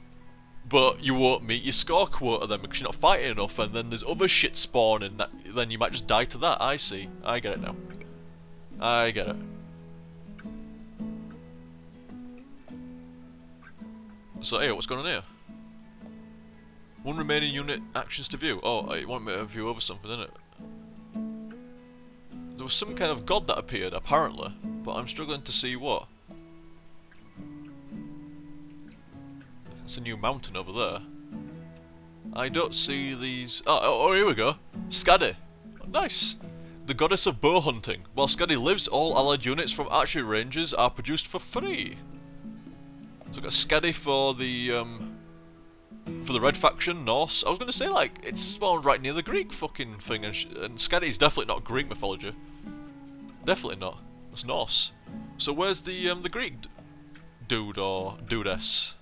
But you won't meet your score quota then because you're not fighting enough, and then there's other shit spawning, that then you might just die to that. I see. I get it now. I get it. So hey, what's going on here? 1 remaining unit actions to view. Oh, you want me to view over something, isn't it? There was some kind of god that appeared, apparently, but I'm struggling to see what. It's a new mountain over there. I don't see these... Oh, here we go. Skadi. Oh, nice. The goddess of bow hunting. While Skadi lives, all allied units from archery ranges are produced for free. So we've got Skadi for the red faction, Norse. I was going to say, like, it's spawned right near the Greek fucking thing, and Skadi's definitely not Greek mythology. Definitely not. It's Norse. So where's the Greek dude or dudess?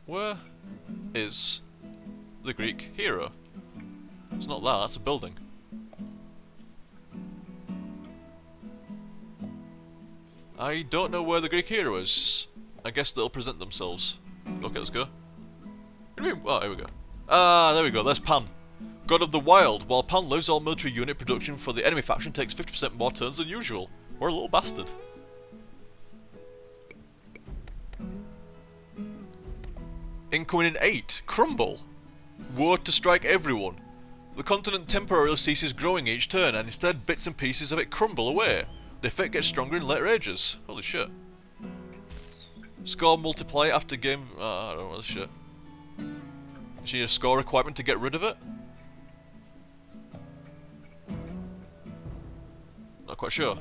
Where is the Greek hero? It's not that, that's a building. I don't know where the Greek hero is. I guess they'll present themselves. Okay, let's go. Oh, here we go. Ah, there we go, there's Pan. God of the Wild. While Pan lives, all military unit production for the enemy faction takes 50% more turns than usual. We're a little bastard. Incoming in 8. Crumble. War to strike everyone. The continent temporarily ceases growing each turn, and instead bits and pieces of it crumble away. The effect gets stronger in later ages. Holy shit. Score multiply after game... I don't know this shit. Do you need a score requirement to get rid of it? Not quite sure.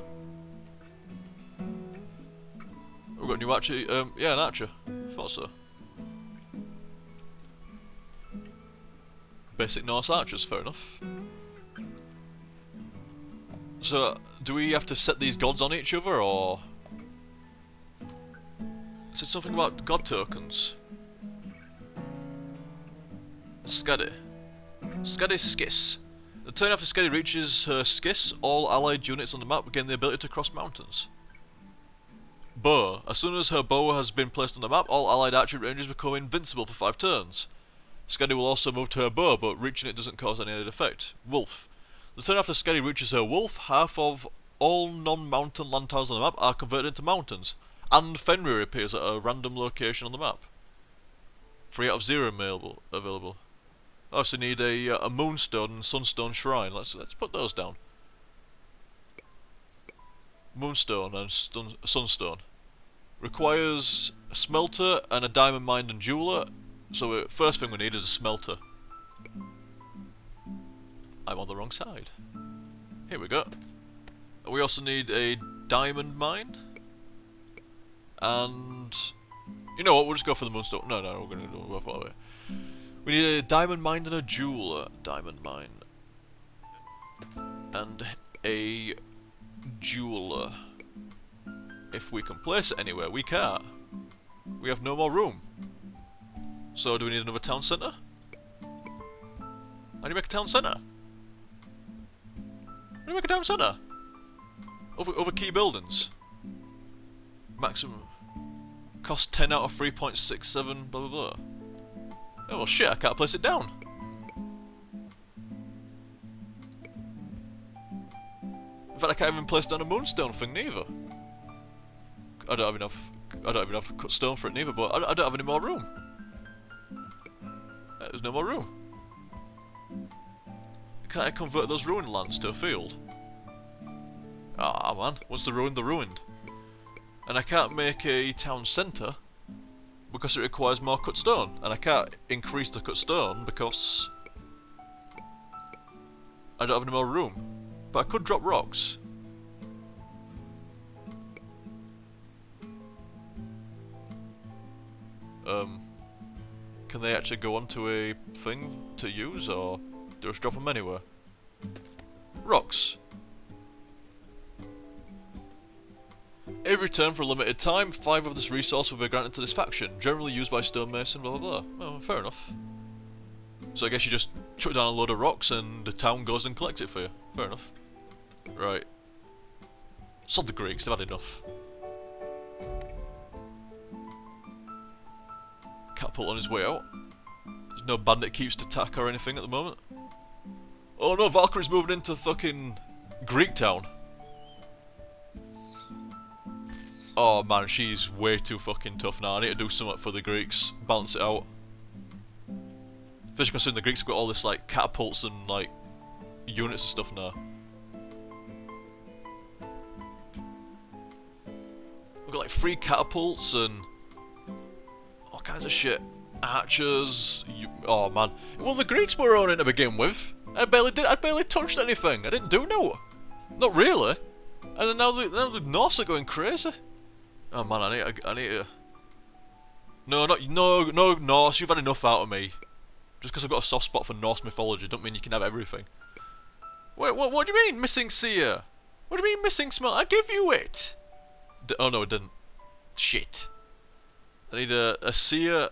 We've got a new archer. Yeah, an archer. Thought so. Basic Norse archers, fair enough. So, do we have to set these gods on each other, or... Is it something about god tokens? Skadi. Skadi Skis. The turn after Skadi reaches her Skis, all allied units on the map gain the ability to cross mountains. Bow. As soon as her bow has been placed on the map, all allied archery ranges become invincible for 5 turns. Skadi will also move to her bow, but reaching it doesn't cause any added effect. Wolf. The turn after Skadi reaches her wolf, half of all non-mountain land tiles on the map are converted into mountains, and Fenrir appears at a random location on the map. 3 out of 0 available. I also need a moonstone and sunstone shrine. Let's put those down. moonstone and sunstone. Requires a smelter and a diamond mine and jeweler. So first thing we need is a smelter. I'm on the wrong side. Here we go. We also need a diamond mine. And you know what? We'll just go for the moonstone. No, we're gonna go for it. We need a diamond mine and a jeweler. Diamond mine and a jeweler. If we can place it anywhere, we can't. We have no more room. So do we need another town centre? How do you make a town centre? How do you make a town centre? Over key buildings. Maximum cost 10 out of 3.67, blah blah blah. Oh well shit, I can't place it down. In fact, I can't even place down a moonstone thing neither. I don't have enough to cut stone for it neither, but I don't have any more room. There's no more room. Can't I convert those ruined lands to a field? Ah man, once they're ruined, they're ruined. And I can't make a town centre because it requires more cut stone, and I can't increase the cut stone because I don't have any more room. But I could drop rocks. Can they actually go onto a thing to use, or do I just drop them anywhere? Rocks. Every turn for a limited time, 5 of this resource will be granted to this faction, generally used by stonemason, blah blah blah. Oh, fair enough. So I guess you just chuck down a load of rocks and the town goes and collects it for you. Fair enough. Right. Sod the Greeks, they've had enough. Catapult on his way out. There's no bandit keeps to attack or anything at the moment. Oh no, Valkyrie's moving into fucking Greek town. Oh man, she's way too fucking tough now. I need to do something for the Greeks. Balance it out. Especially considering the Greeks have got all this like catapults and like units and stuff now. We've got like 3 catapults and all kinds of shit. Archers. Oh man. Well, the Greeks were owning to begin with. I barely touched anything. I didn't do no. Not really. And then now the Norse are going crazy. Oh man, I need to. No, Norse. You've had enough out of me. Just because I've got a soft spot for Norse mythology, don't mean you can have everything. Wait, what do you mean missing seer? What do you mean missing smell? I give you it. Oh no, it didn't. Shit. I need a seer.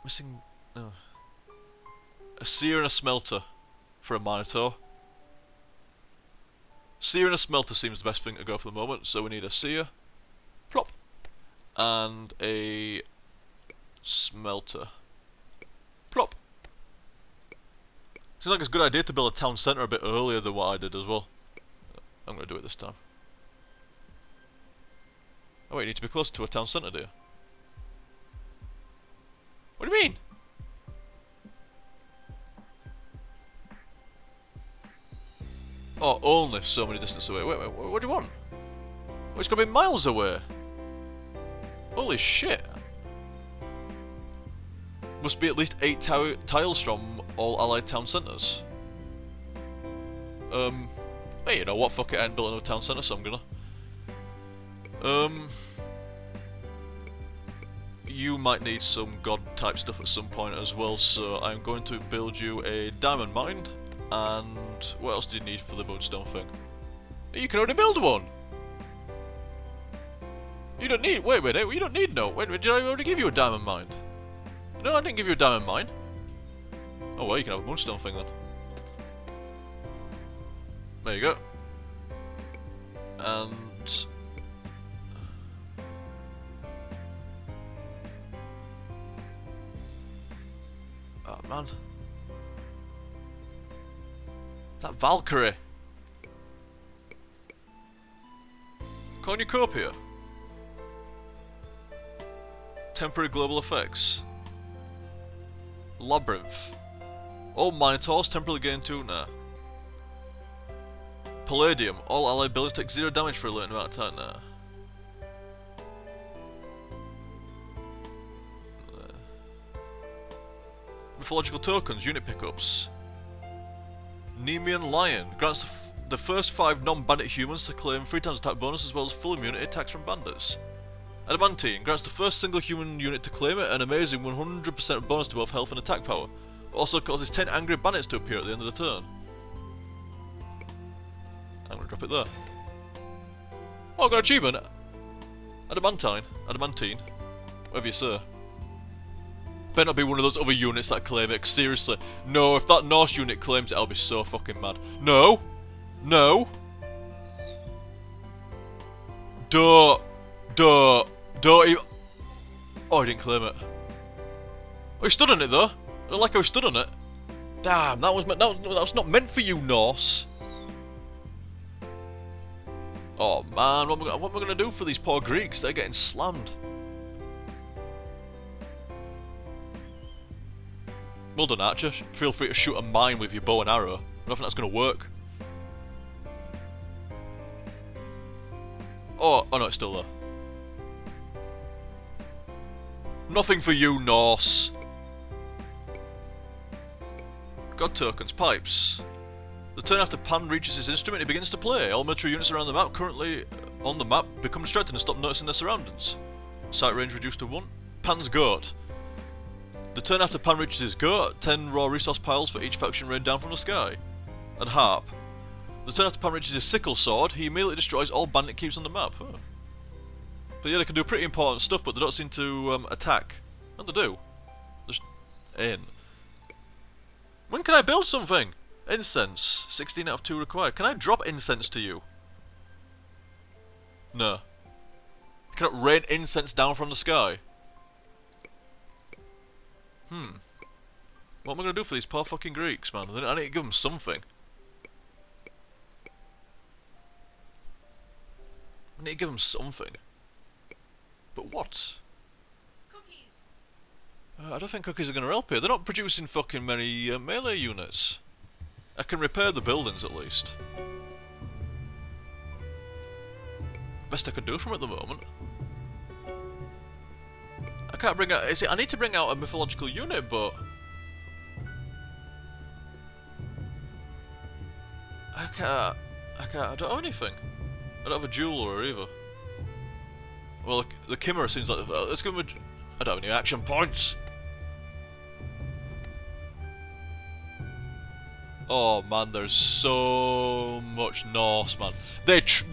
Missing. No. A seer and a smelter for a minotaur. Seer and a smelter seems the best thing to go for the moment, so we need a seer. Plop. And a smelter. Plop. Seems like it's a good idea to build a town centre a bit earlier than what I did as well. I'm going to do it this time. Oh wait, you need to be closer to a town centre, do you? What do you mean? Oh, only so many distance away. Wait, what do you want? Oh, it's going to be miles away. Holy shit. Must be at least 8 tiles from all allied town centres. Hey, you know what? Fuck it, I ain't building a town centre, so I'm gonna. You might need some god type stuff at some point as well, so I'm going to build you a diamond mine. And what else do you need for the moonstone thing? You can already build one! You don't need. Wait a minute, you don't need no. Wait a minute, did I already give you a diamond mine? No, I didn't give you a diamond mine. Oh well, you can have a moonstone thing then. There you go. And oh man, that Valkyrie. Cornucopia. Temporary global effects. Labyrinth. All minotaurs temporarily gain 2. Nah. Palladium. All allied buildings take 0 damage for a limited amount of time. Nah. Mythological tokens, unit pickups. Nemean Lion grants the first 5 non-bandit humans to claim 3 times attack bonus as well as full immunity attacks from bandits. Adamantine grants the first single human unit to claim it an amazing 100% bonus to both health and attack power. Also causes 10 angry bandits to appear at the end of the turn. I'm gonna drop it there. Oh, I got an achievement! Adamantine, whatever you say. Better not be one of those other units that claim it, 'cause seriously. No, if that Norse unit claims it, I'll be so fucking mad. No! No! Don't even... Oh, he didn't claim it. Oh, he stood on it though. I don't like how he stood on it. Damn, that was not meant for you, Norse. Oh man, what am I gonna do for these poor Greeks? They're getting slammed. Well done, Archer. Feel free to shoot a mine with your bow and arrow. I don't think that's gonna work. Oh no, it's still there. Nothing for you, Norse. God tokens, pipes. The turn after Pan reaches his instrument, he begins to play. All military units around the map currently on the map become distracted and stop noticing their surroundings. Sight range reduced to 1. Pan's goat. The turn after Pan reaches his goat, 10 raw resource piles for each faction rained down from the sky. And harp. The turn after Pan reaches his sickle sword, he immediately destroys all bandit keeps on the map. Huh. But yeah, they can do pretty important stuff, but they don't seem to attack. And they do. Just in. When can I build something? Incense. 16 out of 2 required. Can I drop incense to you? No. You cannot rain incense down from the sky. What am I going to do for these poor fucking Greeks, man? I need to give them something. I need to give them something. But what? Cookies. I don't think cookies are going to help here. They're not producing fucking many melee units. I can repair the buildings at least. Best I can do from at the moment. I can't bring out... I need to bring out a mythological unit, but... I don't have anything. I don't have a jeweler either. Well, the Chimera seems like... let's give him a... I don't have any action points! Oh man, there's so much Norse, man.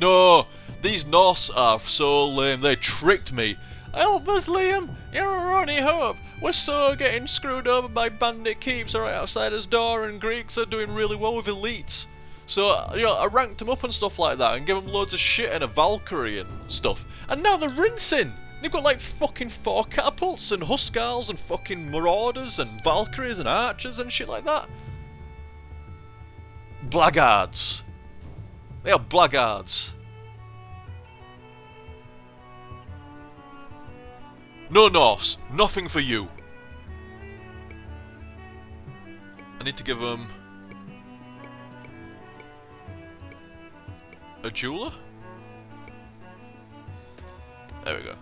No! These Norse are so lame, they tricked me. Help us, Liam! You're our only hope! We're so getting screwed over by bandit keeps right outside his door, and Greeks are doing really well with elites. So, you know, I ranked them up and stuff like that, and gave them loads of shit and a Valkyrie and stuff. And now they're rinsing! They've got like fucking 4 catapults and Huskarls and fucking Marauders and Valkyries and Archers and shit like that. Blackguards. They are blackguards. No Norse, nothing for you. I need to give them a jeweler? There we go.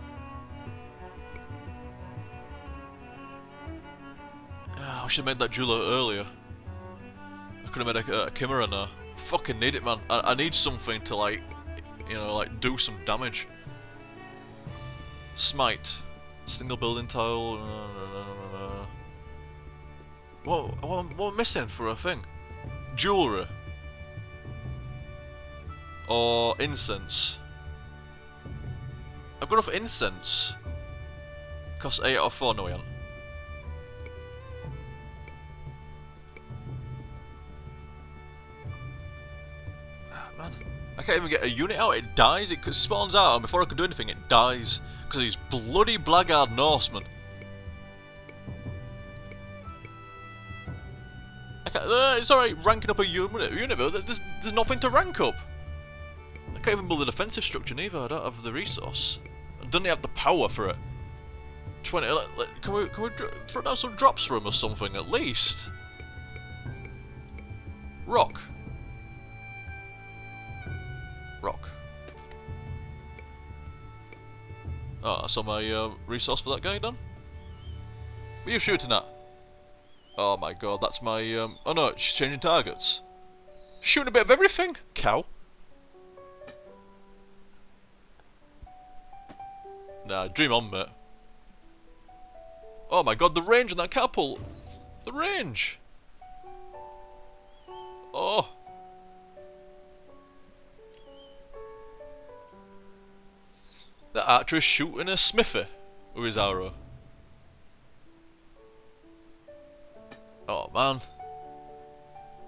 I should have made that jeweler earlier. I could have made a Chimera now. Fucking need it, man. I need something to, like, you know, like, do some damage. Smite. Single building tile. What am I missing for a thing? Jewellery. Or incense. I've got enough incense. Costs 8 out of 4. No, we haven't. Man, I can't even get a unit out. It dies. It spawns out, and before I can do anything, it dies because of these bloody blackguard Norsemen. I can't, it's alright ranking up a unit, but there's nothing to rank up. I can't even build a defensive structure neither. I don't have the resource. I don't have the power for it. 20. Can we throw down some drops for him or something at least? Rock. Rock. Oh, I saw my resource for that guy done. What are you shooting at? Oh my god, that's my oh no, she's changing targets. Shooting a bit of everything, cow. Nah, dream on, mate. Oh my god, the range on that catapult. The range. Oh. That archer is shooting a smithy with his arrow. Oh man.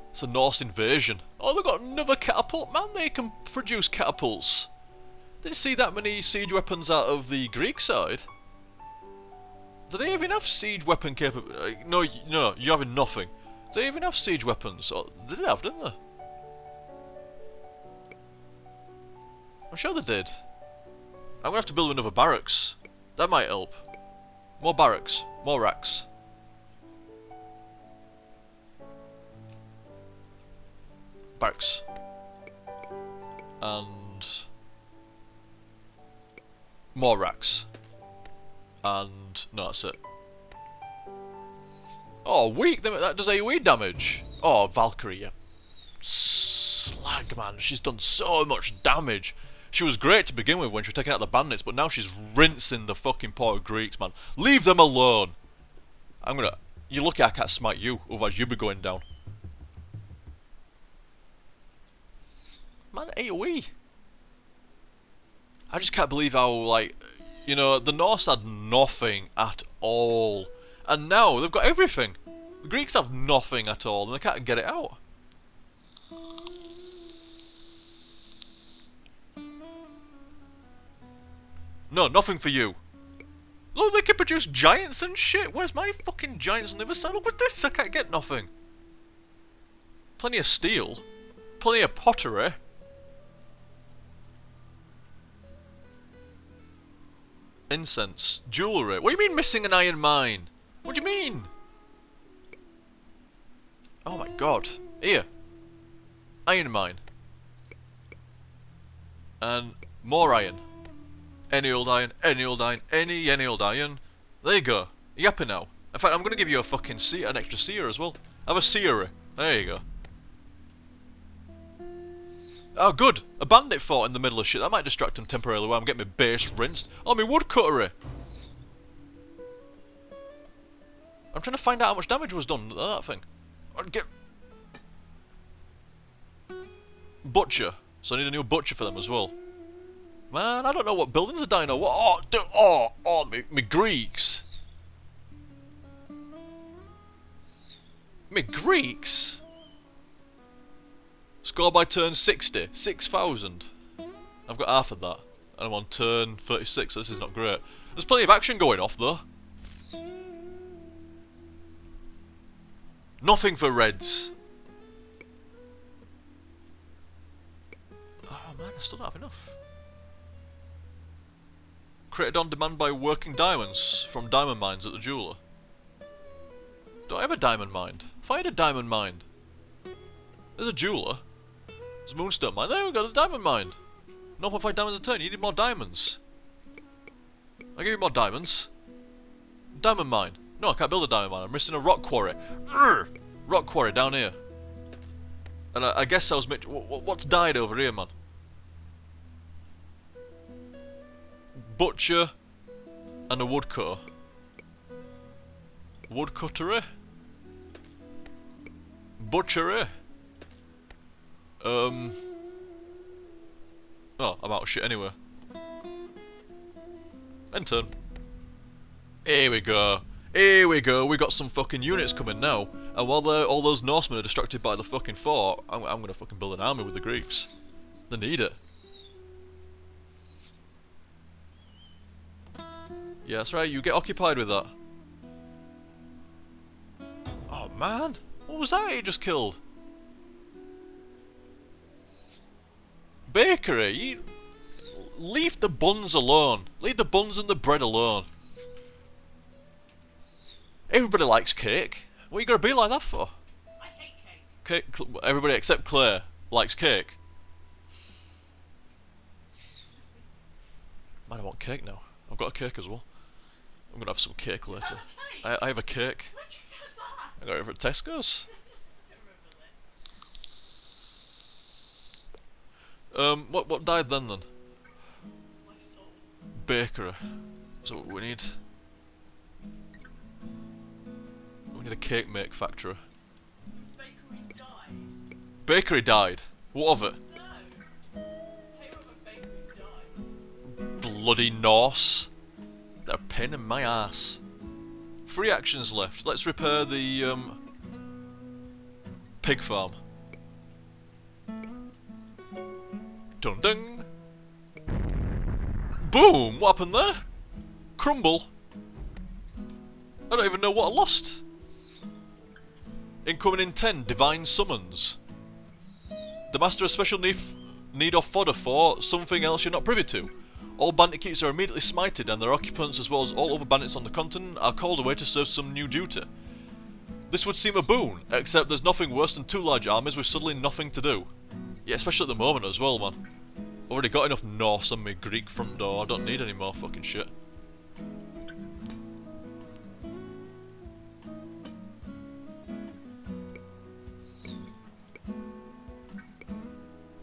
It's a Norse invasion. Oh, they've got another catapult. Man, they can produce catapults. Didn't see that many siege weapons out of the Greek side. Do they even have siege weapon capability? No, you're having nothing. Do they even have siege weapons? Oh, they did have, didn't they? I'm sure they did. I'm gonna have to build another barracks. That might help. More barracks. More racks. Barracks. And more racks. And no, that's it. Oh, weak. That does AoE damage. Oh, Valkyrie, yeah. Slag, man. She's done so much damage. She was great to begin with when she was taking out the bandits, but now she's rinsing the fucking poor Greeks, man. Leave them alone. You're lucky I can't smite you, otherwise you'd be going down. Man, AoE. I just can't believe how, like, you know, the Norse had nothing at all. And now they've got everything. The Greeks have nothing at all, and they can't get it out. No, nothing for you. Look, they can produce giants and shit. Where's my fucking giants on the other side? Look at this, I can't get nothing. Plenty of steel. Plenty of pottery. Incense. Jewellery. What do you mean missing an iron mine? What do you mean? Oh my god. Here. Iron mine. And more iron. Any old iron, any old iron, any old iron. There you go. You're happy now. In fact, I'm going to give you a fucking seer, an extra seer as well. Have a seer. There you go. Oh, good. A bandit fort in the middle of shit. That might distract him temporarily while I'm getting my base rinsed. Oh, my woodcuttery. I'm trying to find out how much damage was done to that thing. Get butcher. So I need a new butcher for them as well. Man, I don't know what buildings are dying on. What? Me Greeks. Me Greeks. Score by turn 60. 6,000. I've got half of that. And I'm on turn 36, so this is not great. There's plenty of action going off, though. Nothing for Reds. Oh, man, I still don't have enough. Created on demand by working diamonds from diamond mines at the jeweler. Do I have a diamond mine? If I had a diamond mine. There's a jeweler. There's a moonstone mine. There we go, the diamond mine. 0.5 diamonds a turn. You need more diamonds. I'll give you more diamonds. Diamond mine. No, I can't build a diamond mine. I'm missing a rock quarry. Urgh! Rock quarry down here. And I guess I was... What's died over here, man? Butcher and a woodcutter. Woodcuttery? Butchery? Oh, I'm out of shit anyway. End turn. Here we go. Here we go. We got some fucking units coming now. And while all those Norsemen are distracted by the fucking fort, I'm gonna fucking build an army with the Greeks. They need it. Yeah, that's right, you get occupied with that. Oh man, what was that he just killed? Bakery, leave the buns alone. Leave the buns and the bread alone. Everybody likes cake. What are you gonna be like that for? I hate cake. Cake, everybody except Claire likes cake. Man, I want cake now. I've got a cake as well. I'm gonna have some cake later. I have a cake. Where'd you get that? I got it from Tesco's. What died then? My soul. Bakery. So we need a cake make factory. Bakery died. Bakery died. What of it? No. Hey, what a bakery died. Bloody Norse. They're a pain in my ass. 3 actions left. Let's repair the pig farm. Dun dun. Boom! What happened there? Crumble. I don't even know what I lost. Incoming in 10, Divine Summons. The Master has special need of fodder for something else you're not privy to. All bandit keeps are immediately smited and their occupants as well as all other bandits on the continent are called away to serve some new duty. This would seem a boon, except there's nothing worse than 2 large armies with suddenly nothing to do. Yeah, especially at the moment as well, man. Already got enough Norse on my Greek front door, I don't need any more fucking shit.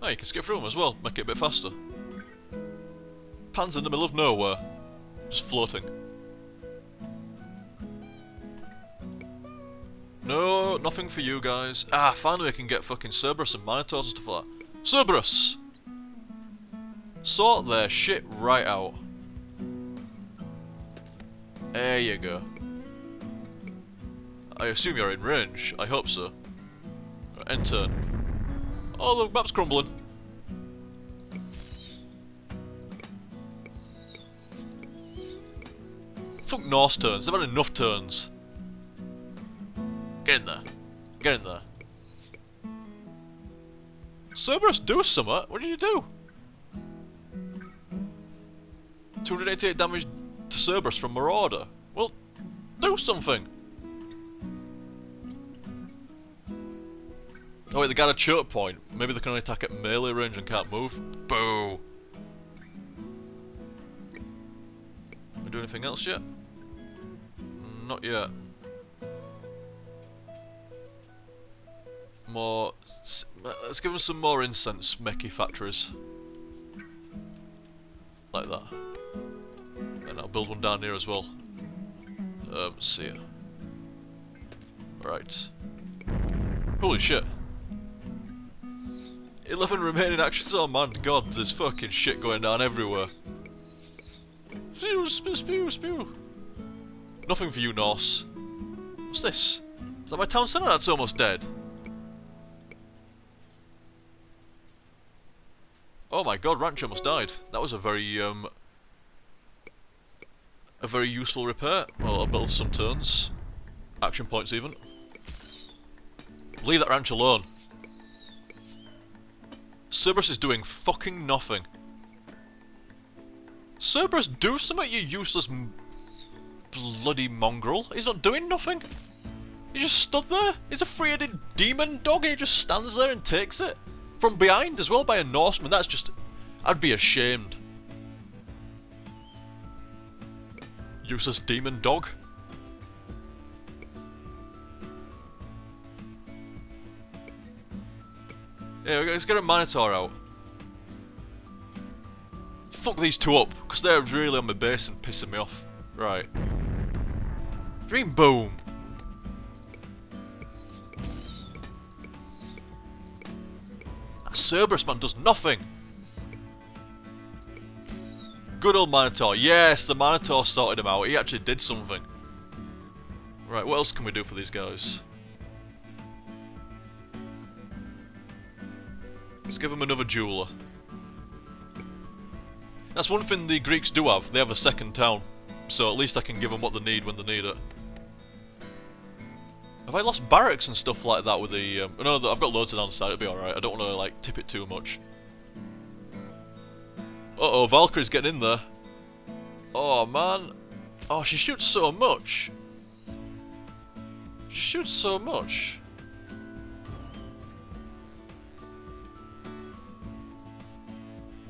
Oh, you can skip through them as well, make it a bit faster. Pan's in the middle of nowhere, just floating. No, nothing for you guys. Ah, finally I can get fucking Cerberus and Minotaurs and stuff like that. Cerberus! Sort their shit right out. There you go. I assume you're in range. I hope so. End turn. Oh, the map's crumbling. Fuck Norse turns. They've had enough turns. Get in there. Get in there. Cerberus, do something. What did you do? 288 damage to Cerberus from Marauder. Well, do something. Oh wait, they got a choke point. Maybe they can only attack at melee range and can't move. Boo. We do anything else yet? Not yet. More. Let's give them some more incense mechie factories. Like that. And I'll build one down here as well. See ya. Right. Holy shit. 11 remaining actions. Oh man, god, there's fucking shit going down everywhere. Spew, spew, spew, spew. Nothing for you, Norse. What's this? Is that my town centre that's almost dead? Oh my god, Ranch almost died. That was a very useful repair. Well, I'll build some turns. Action points even. Leave that ranch alone. Cerberus is doing fucking nothing. Cerberus, do something, you useless bloody mongrel. He's not doing nothing. He just stood there. He's a three-headed demon dog and he just stands there and takes it. From behind as well by a Norseman. That's just... I'd be ashamed. Useless demon dog. Yeah, let's get a Minotaur out. Fuck these two up, because they're really on my base and pissing me off. Right. Dream boom! That Cerberus man does nothing! Good old Minotaur. Yes, the Minotaur sorted him out. He actually did something. Right, what else can we do for these guys? Let's give them another jeweler. That's one thing the Greeks do have. They have a second town. So at least I can give them what they need when they need it. Have I lost barracks and stuff like that with the... no, I've got loads of downside. It'll be alright. I don't want to, like, tip it too much. Uh-oh, Valkyrie's getting in there. Oh, man. Oh, she shoots so much. She shoots so much.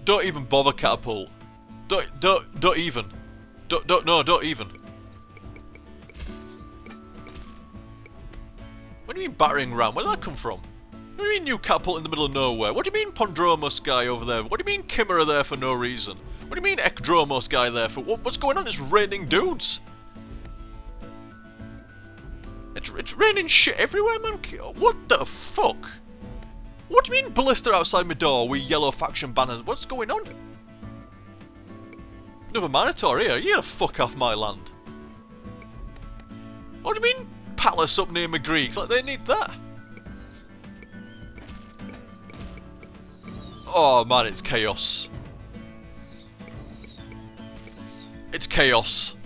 Don't even bother, Catapult. Don't even. Don't even. What do you mean battering ram? Where did that come from? What do you mean new catapult in the middle of nowhere? What do you mean Pondromos guy over there? What do you mean Chimera there for no reason? What do you mean Ekdromos guy there for what's going on? It's raining dudes. It's raining shit everywhere, man. What the fuck? What do you mean ballista outside my door with yellow faction banners? What's going on? Another Minotaur here. You gotta fuck off my land. What do you mean palace up near my Greeks? Like they need that. Oh man, it's chaos. It's chaos.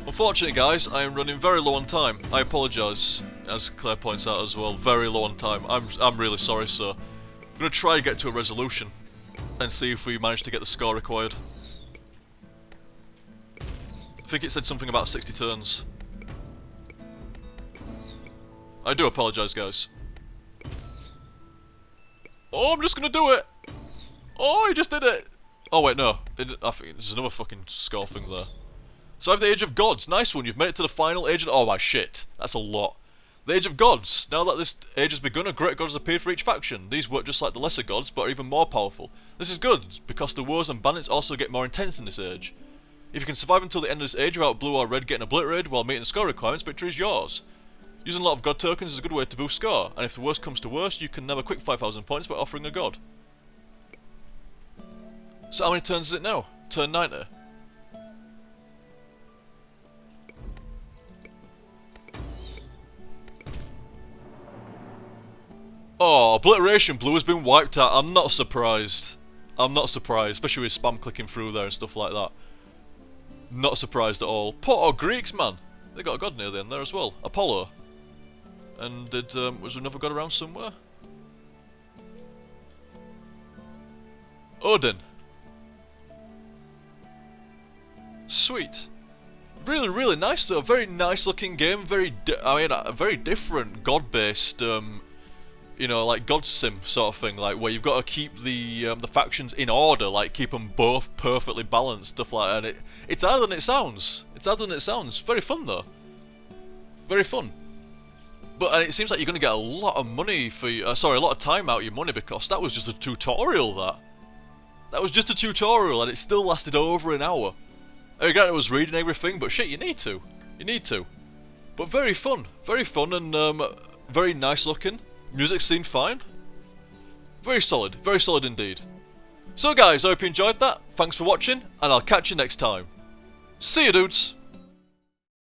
Unfortunately guys, I am running very low on time. I apologise, as Claire points out as well, very low on time. I'm really sorry, sir. I'm going to try and get to a resolution and see if we manage to get the score required. I think it said something about 60 turns. I do apologise guys. Oh, I'm just going to do it! Oh, he just did it! Oh wait, no. I think there's another fucking score thing there. So I have the Age of Gods. Nice one. You've made it to the final age of... Oh my shit. That's a lot. The Age of Gods. Now that this age has begun, a great god has appeared for each faction. These work just like the lesser gods, but are even more powerful. This is good, because the wars and bandits also get more intense in this age. If you can survive until the end of this age without blue or red getting obliterated while meeting the score requirements, victory is yours. Using a lot of god tokens is a good way to boost score, and if the worst comes to worst, you can nab a quick 5,000 points by offering a god. So how many turns is it now? Turn 90. Oh, Obliteration Blue has been wiped out. I'm not surprised. I'm not surprised, especially with spam clicking through there and stuff like that. Not surprised at all. Porto Greeks, man. They got a god near the end there as well. Apollo. And was there another god around somewhere? Odin. Sweet. Really, really nice though. Very nice looking game. A very different god-based, you know, like God Sim sort of thing, like where you've got to keep the factions in order, like keep them both perfectly balanced, stuff like that. And it's harder than it sounds. It's harder than it sounds. Very fun though. Very fun. But it seems like you're going to get a lot of money for a lot of time out of your money, because that was just a tutorial. That was just a tutorial, and it still lasted over an hour. Again, I was reading everything, but shit, you need to. You need to. But very fun, and very nice looking. Music seemed fine. Very solid indeed. So guys, I hope you enjoyed that. Thanks for watching, and I'll catch you next time. See you dudes!